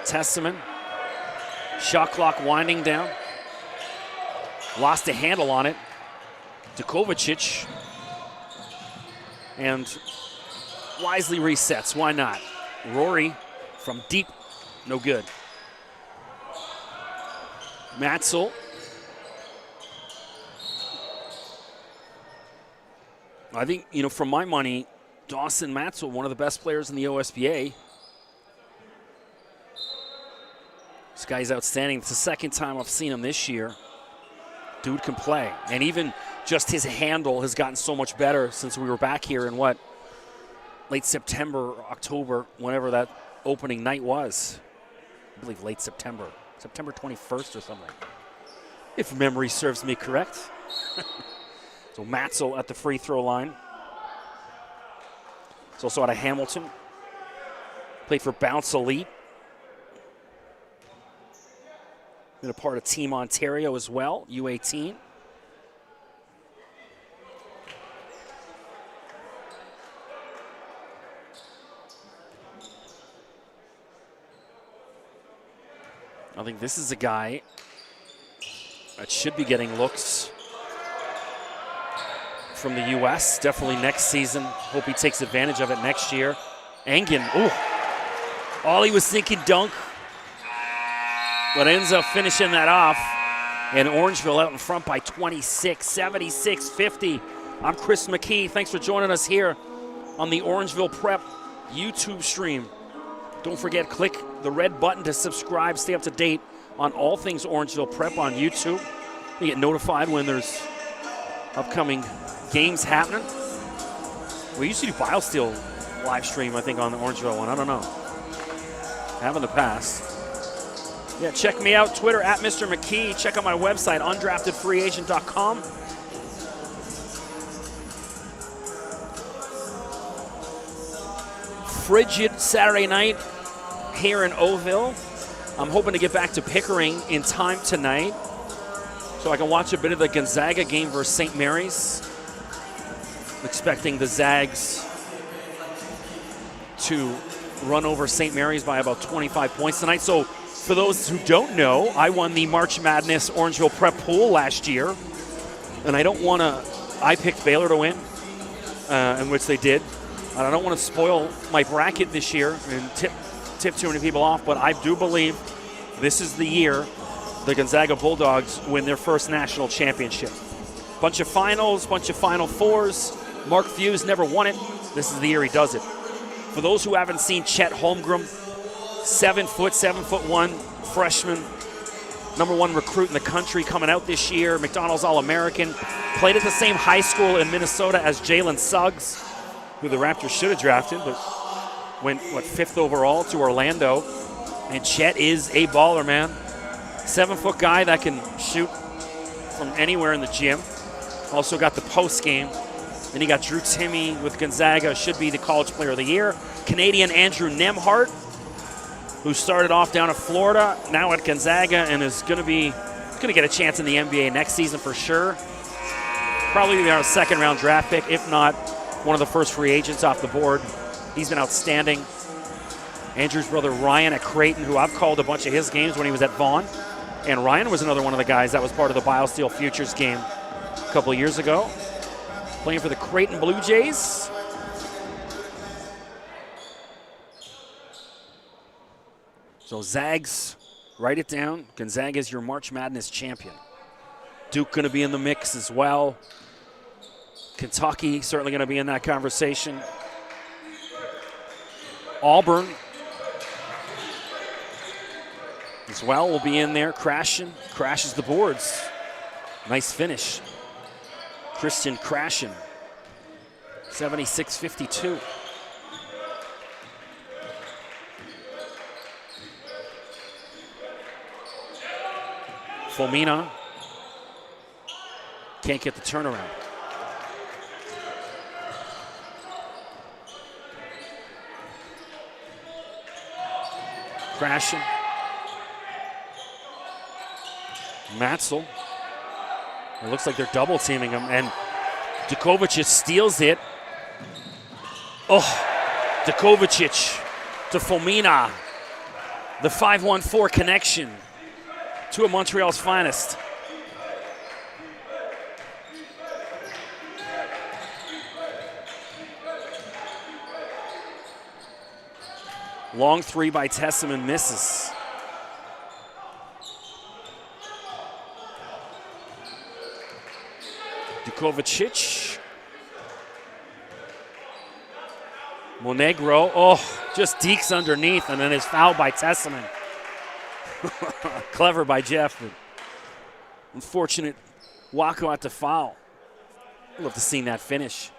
Testament, shot clock winding down. Lost a handle on it. Dukovacic. And wisely resets, why not? Rory from deep, no good. Matzel. I think, for my money, Dawson Matzel, one of the best players in the OSBA. This guy's outstanding. It's the second time I've seen him this year. Dude can play. And even just his handle has gotten so much better since we were back here in late September, October, whenever that opening night was. I believe late September. September 21st or something, if memory serves me correct. So Matzel at the free throw line. He's also out of Hamilton. Played for Bounce Elite. Been a part of Team Ontario as well, U18. I think this is a guy that should be getting looks from the U.S. Definitely next season. Hope he takes advantage of it next year. Engen, all he was thinking dunk, but ends up finishing that off. And Orangeville out in front by 26, 76-50. I'm Chris McKee. Thanks for joining us here on the Orangeville Prep YouTube stream. Don't forget, click the red button to subscribe. Stay up to date on all things Orangeville Prep on YouTube. You get notified when there's upcoming games happening. We used to do BioSteel live stream, I think, on the Orangeville one. I don't know. Have in the past. Yeah, check me out, Twitter, at Mr. McKee. Check out my website, undraftedfreeagent.com. Frigid Saturday night here in Oakville. I'm hoping to get back to Pickering in time tonight so I can watch a bit of the Gonzaga game versus St. Mary's. I'm expecting the Zags to run over St. Mary's by about 25 points tonight. So for those who don't know, I won the March Madness Orangeville Prep Pool last year. And I don't want to, I picked Baylor to win, in which they did. And I don't want to spoil my bracket this year and tip too many people off, but I do believe this is the year the Gonzaga Bulldogs win their first national championship. Bunch of finals, bunch of Final Fours. Mark Few's never won it. This is the year he does it. For those who haven't seen Chet Holmgren, 7'1" freshman, #1 recruit in the country coming out this year, McDonald's All-American, played at the same high school in Minnesota as Jalen Suggs, who the Raptors should have drafted, but went, 5th overall to Orlando. And Chet is a baller, man. 7-foot guy that can shoot from anywhere in the gym. Also got the post game. Then you got Drew Timme with Gonzaga, should be the College Player of the Year. Canadian Andrew Nembhard, who started off down at Florida, now at Gonzaga, and is going to get a chance in the NBA next season for sure. Probably be our second-round draft pick, if not one of the first free agents off the board. He's been outstanding. Andrew's brother Ryan at Creighton, who I've called a bunch of his games when he was at Vaughan. And Ryan was another one of the guys that was part of the BioSteel Futures game a couple of years ago. Playing for the Creighton Blue Jays. So Zags, write it down. Gonzaga is your March Madness champion. Duke going to be in the mix as well. Kentucky certainly going to be in that conversation. Auburn as well will be in there. Crashes the boards. Nice finish. Christian Crashin, 76-52. Fomina can't get the turnaround. Crashing. Matzel. It looks like they're double teaming him, and Dukovic steals it. Oh, Dukovic to Fomina. The 5-1-4 connection. Two of Montreal's finest. Long three by Tesseman misses. Dukovic. Monegro, just dekes underneath, and then is fouled by Tesseman. Clever by Jeff, but unfortunate walkout to foul. I'd love to see that finish.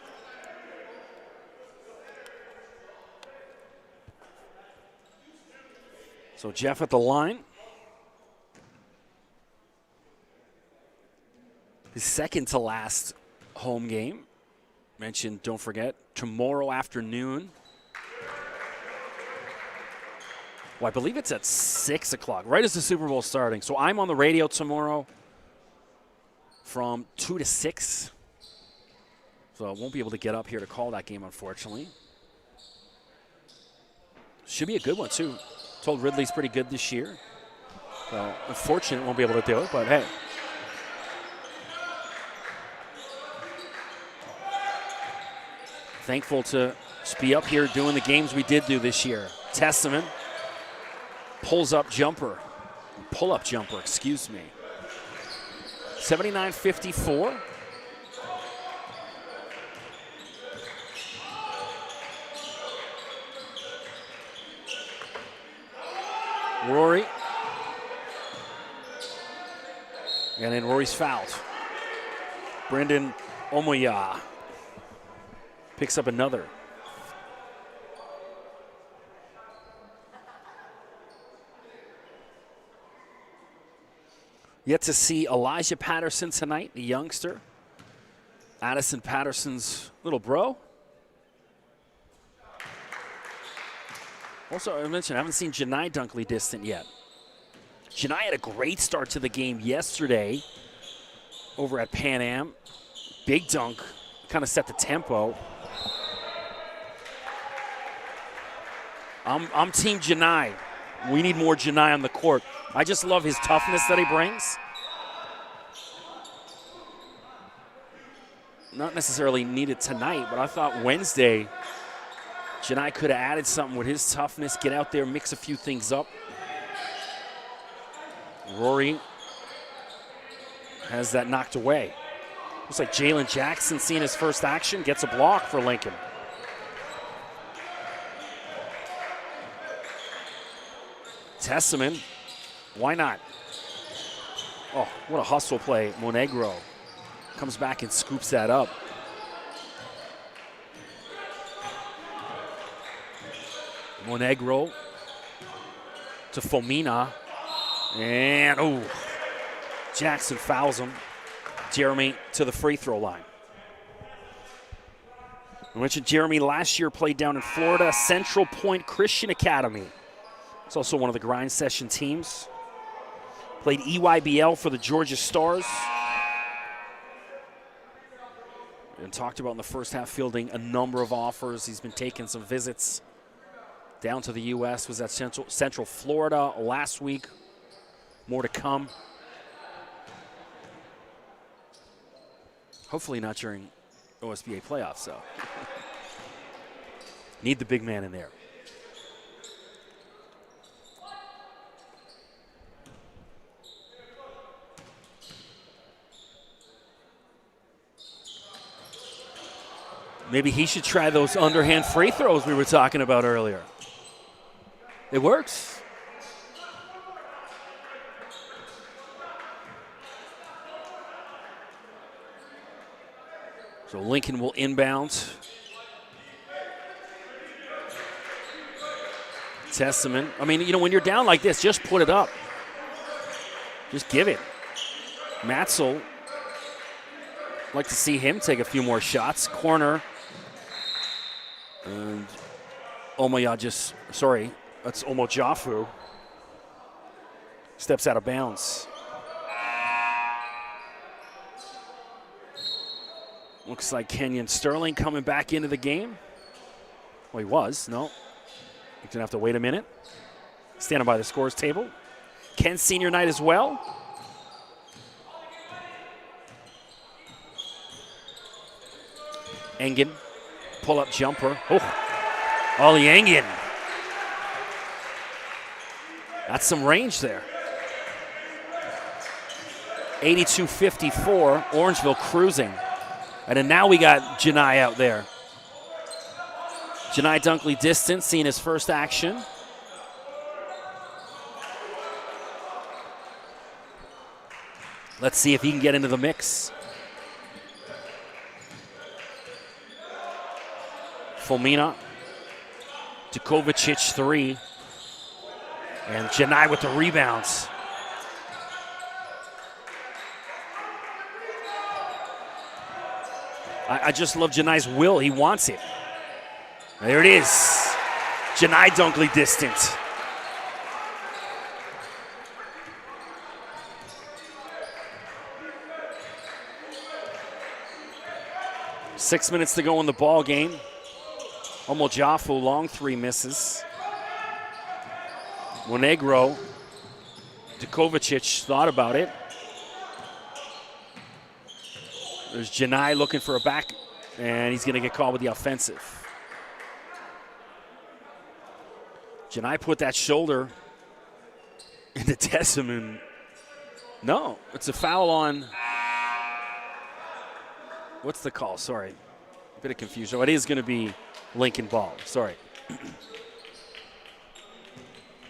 So Jeff at the line. His second to last home game. Mentioned, don't forget, tomorrow afternoon. Well, I believe it's at 6 o'clock, right as the Super Bowl starting. So I'm on the radio tomorrow from 2 to 6. So I won't be able to get up here to call that game, unfortunately. Should be a good one, too. Told Ridley's pretty good this year. So unfortunate won't be able to do it, but hey. Thankful to just be up here doing the games we did do this year. Tesseman. Pull-up jumper, excuse me. 79-54. Rory. And then Rory's fouled. Brendan Omoya picks up another. Yet to see Elijah Patterson tonight, the youngster. Addison Patterson's little bro. Also, I mentioned I haven't seen Janai Dunkley distant yet. Janai had a great start to the game yesterday over at Pan Am. Big dunk, kind of set the tempo. I'm Team Janai. We need more Janai on the court. I just love his toughness that he brings. Not necessarily needed tonight, but I thought Wednesday, Janai could have added something with his toughness, get out there, mix a few things up. Rory has that knocked away. Looks like Jalen Jackson seeing his first action, gets a block for Lincoln. Tesseman, why not? Oh, what a hustle play. Monegro comes back and scoops that up. Monegro to Fomina. And, Jackson fouls him. Jeremy to the free throw line. I mentioned Jeremy last year played down in Florida, Central Point Christian Academy. It's also one of the grind session teams. Played EYBL for the Georgia Stars. And talked about in the first half fielding a number of offers. He's been taking some visits down to the U.S. Was at Central Florida last week. More to come. Hopefully not during OSBA playoffs, though. Need the big man in there. Maybe he should try those underhand free throws we were talking about earlier. It works. So Lincoln will inbound. Testament. I mean, when you're down like this, just put it up. Just give it. Matzel, like to see him take a few more shots. Corner. And that's Omojafu. Steps out of bounds. Looks like Kenyon Sterling coming back into the game. Well, he was. No. He's going to have to wait a minute. Standing by the scores table. Ken's senior night as well. Engen, pull-up jumper. Ollie Engen. That's some range there. 82-54, Orangeville cruising. And then now we got Janai out there. Janai Dunkley distance, seeing his first action. Let's see if he can get into the mix. Fulmina, Dukovicic 3, and Janai with the rebounds. I just love Janai's will. He wants it. There it is. Janai Dunkley distant. Six minutes to go in the ball game. Omojafu, long three misses. Monegro, Dukovicic thought about it. There's Janai looking for a back, and he's going to get called with the offensive. Janai put that shoulder into Tessamon. No, it's a foul on. What's the call? Sorry. A bit of confusion. Oh, it is going to be Lincoln ball. Sorry.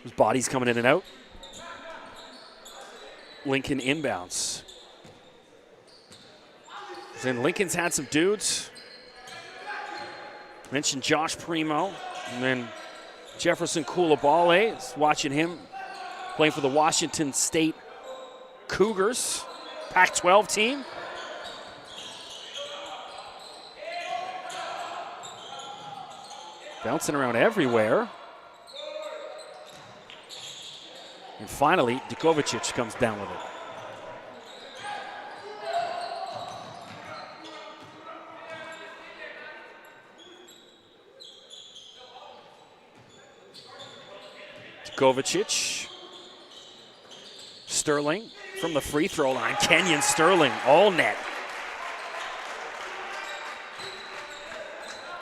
His body's coming in and out. Lincoln inbounds. Then Lincoln's had some dudes. Mentioned Josh Primo. And then Jefferson Coulibaly. Watching him playing for the Washington State Cougars. Pac-12 team. Bouncing around everywhere. And finally, Dukovicic comes down with it. Dukovicic. Sterling from the free throw line. Kenyon Sterling, all net.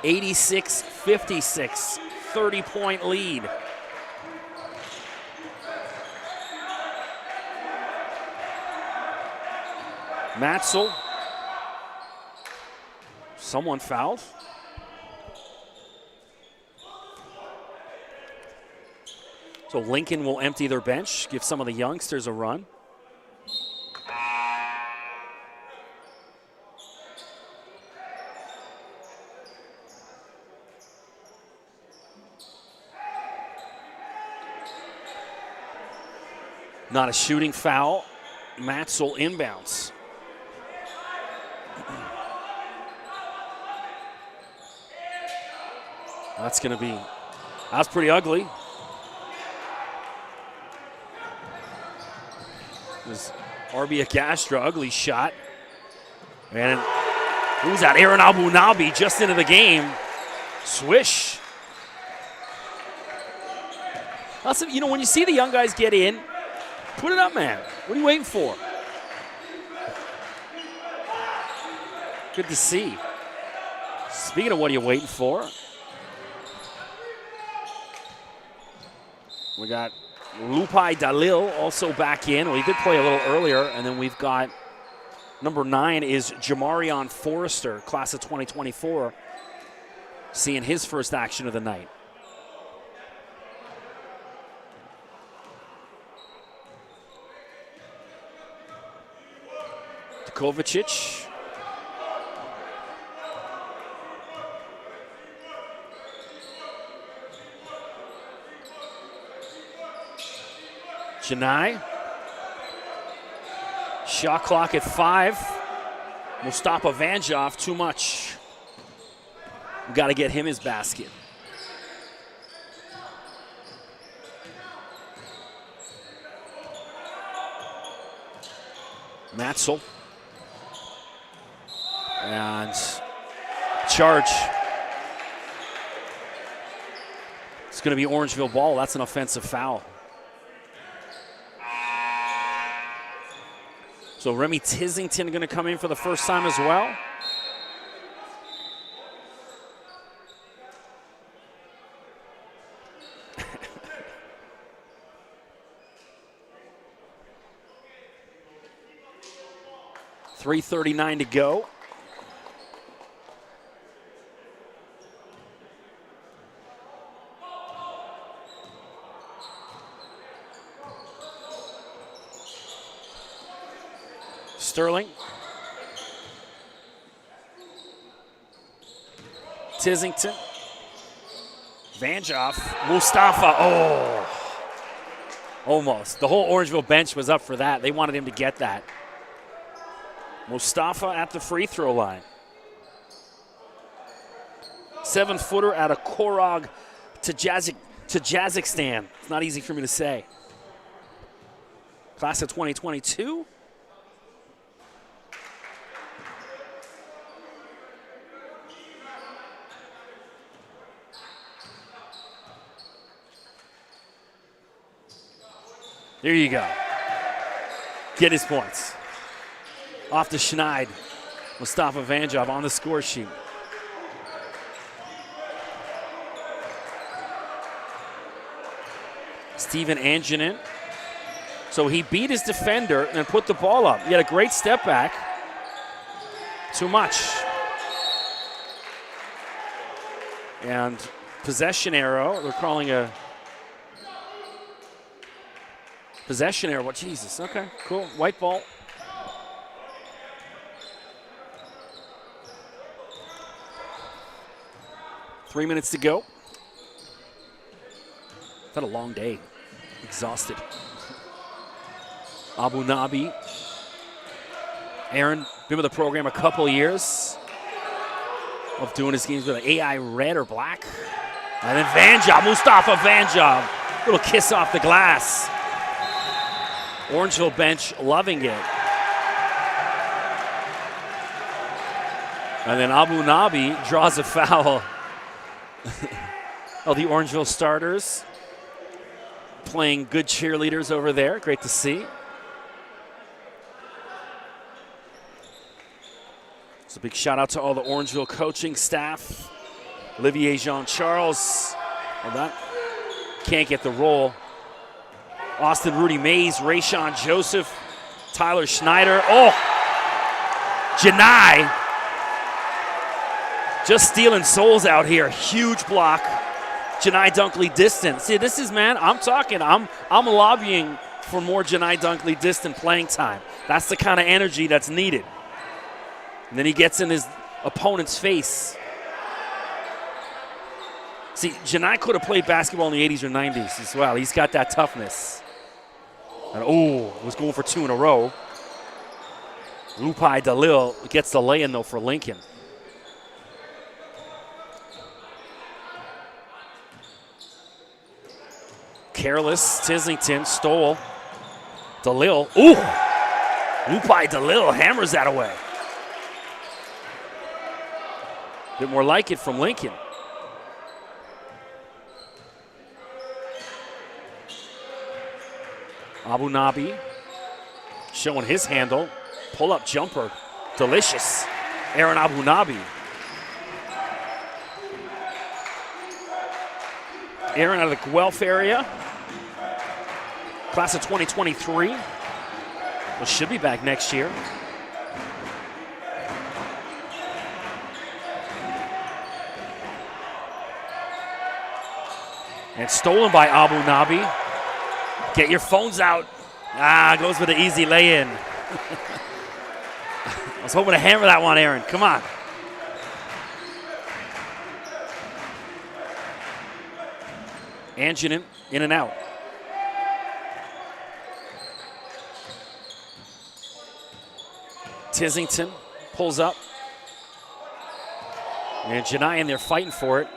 86-56, 30-point lead. Matzel. Someone fouled. So Lincoln will empty their bench, give some of the youngsters a run. Not a shooting foul. Matzel inbounds. That's pretty ugly. This Arbia Castro, ugly shot. And who's that? Aaron Abunabi just into the game. Swish. That's, when you see the young guys get in, put it up, man. What are you waiting for? Good to see. Speaking of what are you waiting for, we got Lupai Dalil also back in. Well, he did play a little earlier. And then we've got number 9 is Jamarion Forrester, class of 2024, seeing his first action of the night. Kovacic. Janai. Shot clock at 5. Mustafa Vanjov, too much. We got to get him his basket. Matzel. And charge. It's going to be Orangeville ball. That's an offensive foul. So Remy Tissington going to come in for the first time as well. .339 to go. Sterling. Tissington. Vanjov. Mustafa. Oh. Almost. The whole Orangeville bench was up for that. They wanted him to get that. Mustafa at the free throw line. 7-footer out of Korog to Kazakhstan. It's not easy for me to say. Class of 2022. There you go. Get his points. Off to Schneid. Mustafa Vanjov on the score sheet. Steven Anjanin. So he beat his defender and put the ball up. He had a great step back. Too much. And possession arrow. They're calling a possession arrow. What? Jesus. Okay, cool. White ball. Three minutes to go. It's had a long day. Exhausted. Abu Nabi. Aaron, been with the program a couple years. Of doing his games with an AI red or black. And then Vanjov, Mustafa Vanjov. Little kiss off the glass. Orangeville bench loving it. And then Abu Nabi draws a foul. Oh, the Orangeville starters playing good cheerleaders over there. Great to see. So big shout out to all the Orangeville coaching staff. Olivier Jean-Charles. Well, that can't get the roll. Austin Rudy Mays, Rayshawn Joseph, Tyler Schneider. Oh, Janai. Just stealing souls out here. Huge block. Janai Dunkley distant. See, this is, man, I'm lobbying for more Janai Dunkley distant playing time. That's the kind of energy that's needed. And then he gets in his opponent's face. See, Janai could have played basketball in the 80s or 90s as well. He's got that toughness. And was going for 2 in a row. Lupai Dalil gets the lay-in, though, for Lincoln. Careless, Tissington stole. Dalil, Lupai Dalil hammers that away. Bit more like it from Lincoln. Abu Nabi showing his handle. Pull-up jumper. Delicious. Aaron Abu Nabi. Aaron out of the Guelph area. Class of 2023. Well, should be back next year. And stolen by Abu Nabi. Get your phones out. Goes with an easy lay-in. I was hoping to hammer that one, Aaron. Come on. Anjanin in and out. Tissington pulls up. And Janai in there fighting for it.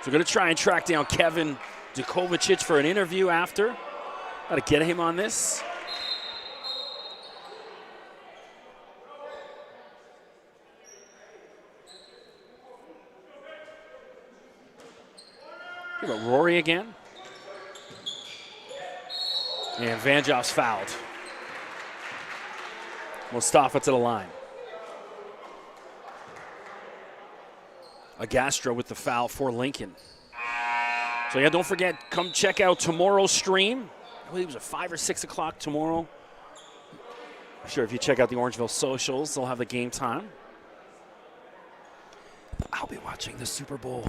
So we're going to try and track down Kevin Dukovicic for an interview after. Got to get him on this. Here about Rory again. And Vanjov's fouled. Mustafa to the line. Agastro with the foul for Lincoln. So yeah, don't forget, come check out tomorrow's stream. I believe it was at 5 or 6 o'clock tomorrow. I'm sure if you check out the Orangeville socials, they'll have the game time. I'll be watching the Super Bowl.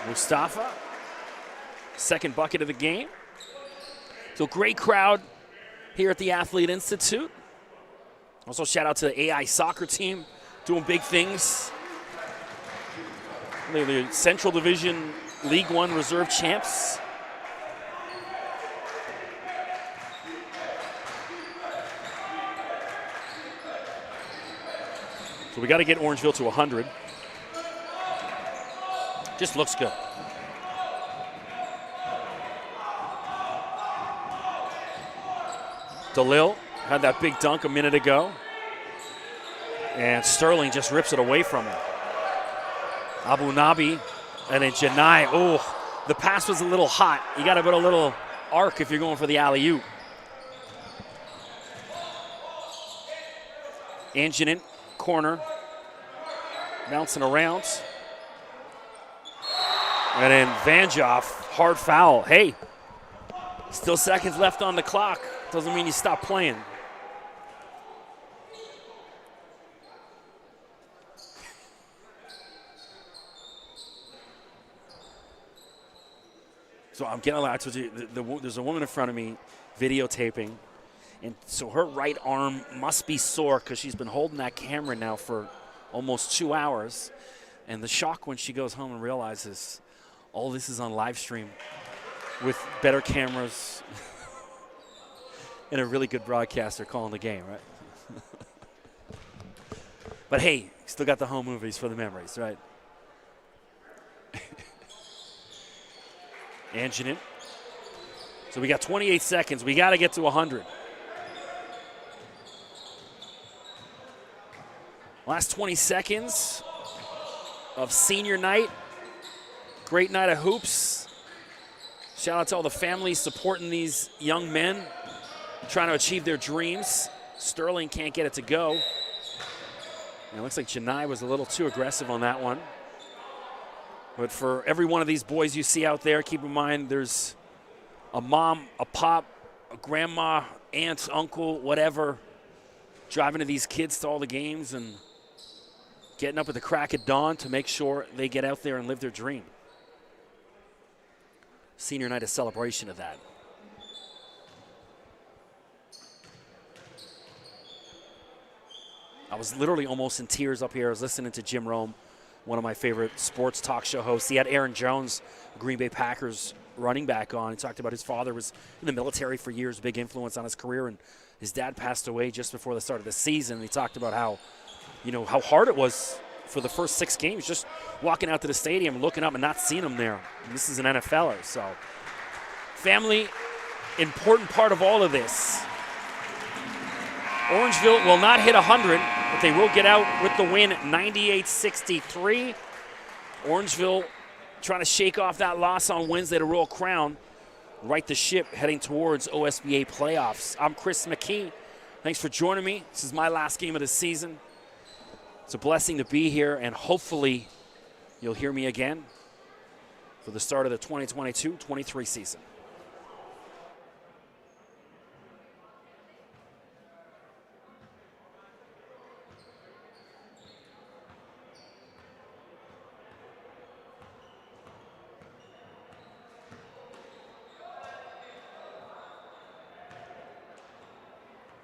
Mustafa, second bucket of the game. So great crowd here at the Athlete Institute. Also shout out to the AI soccer team doing big things. They're the Central Division League One reserve champs. So we got to get Orangeville to 100. Just looks good. DeLille had that big dunk a minute ago. And Sterling just rips it away from him. Abu Nabi and then Janai. Oh, the pass was a little hot. You got to put a little arc if you're going for the alley-oop. Anjanin, corner. Bouncing around. And then Vanjov, hard foul. Hey, still seconds left on the clock. Doesn't mean you stop playing. So I'm getting allowed to there's a woman in front of me videotaping. And so her right arm must be sore because she's been holding that camera now for almost 2 hours. And the shock when she goes home and realizes all this is on live stream with better cameras and a really good broadcaster calling the game, right? But hey, still got the home movies for the memories, right? Anjanin. So we got 28 seconds. We got to get to 100. Last 20 seconds of senior night. Great night of hoops. Shout out to all the families supporting these young men, trying to achieve their dreams. Sterling can't get it to go. And it looks like Janai was a little too aggressive on that one. But for every one of these boys you see out there, keep in mind there's a mom, a pop, a grandma, aunt, uncle, whatever, driving to these kids to all the games and getting up at the crack of dawn to make sure they get out there and live their dream. Senior night, a celebration of that. I was literally almost in tears up here. I was listening to Jim Rome, one of my favorite sports talk show hosts. He had Aaron Jones, Green Bay Packers running back on. He talked about his father was in the military for years, big influence on his career, and his dad passed away just before the start of the season. He talked about how, how hard it was for the first 6 games, just walking out to the stadium, looking up and not seeing him there. And this is an NFLer, so family, important part of all of this. Orangeville will not hit 100, but they will get out with the win, 98-63. Orangeville trying to shake off that loss on Wednesday to Royal Crown, right the ship heading towards OSBA playoffs. I'm Chris McKee. Thanks for joining me. This is my last game of the season. It's a blessing to be here, and hopefully you'll hear me again. for the start of the 2022-23 season.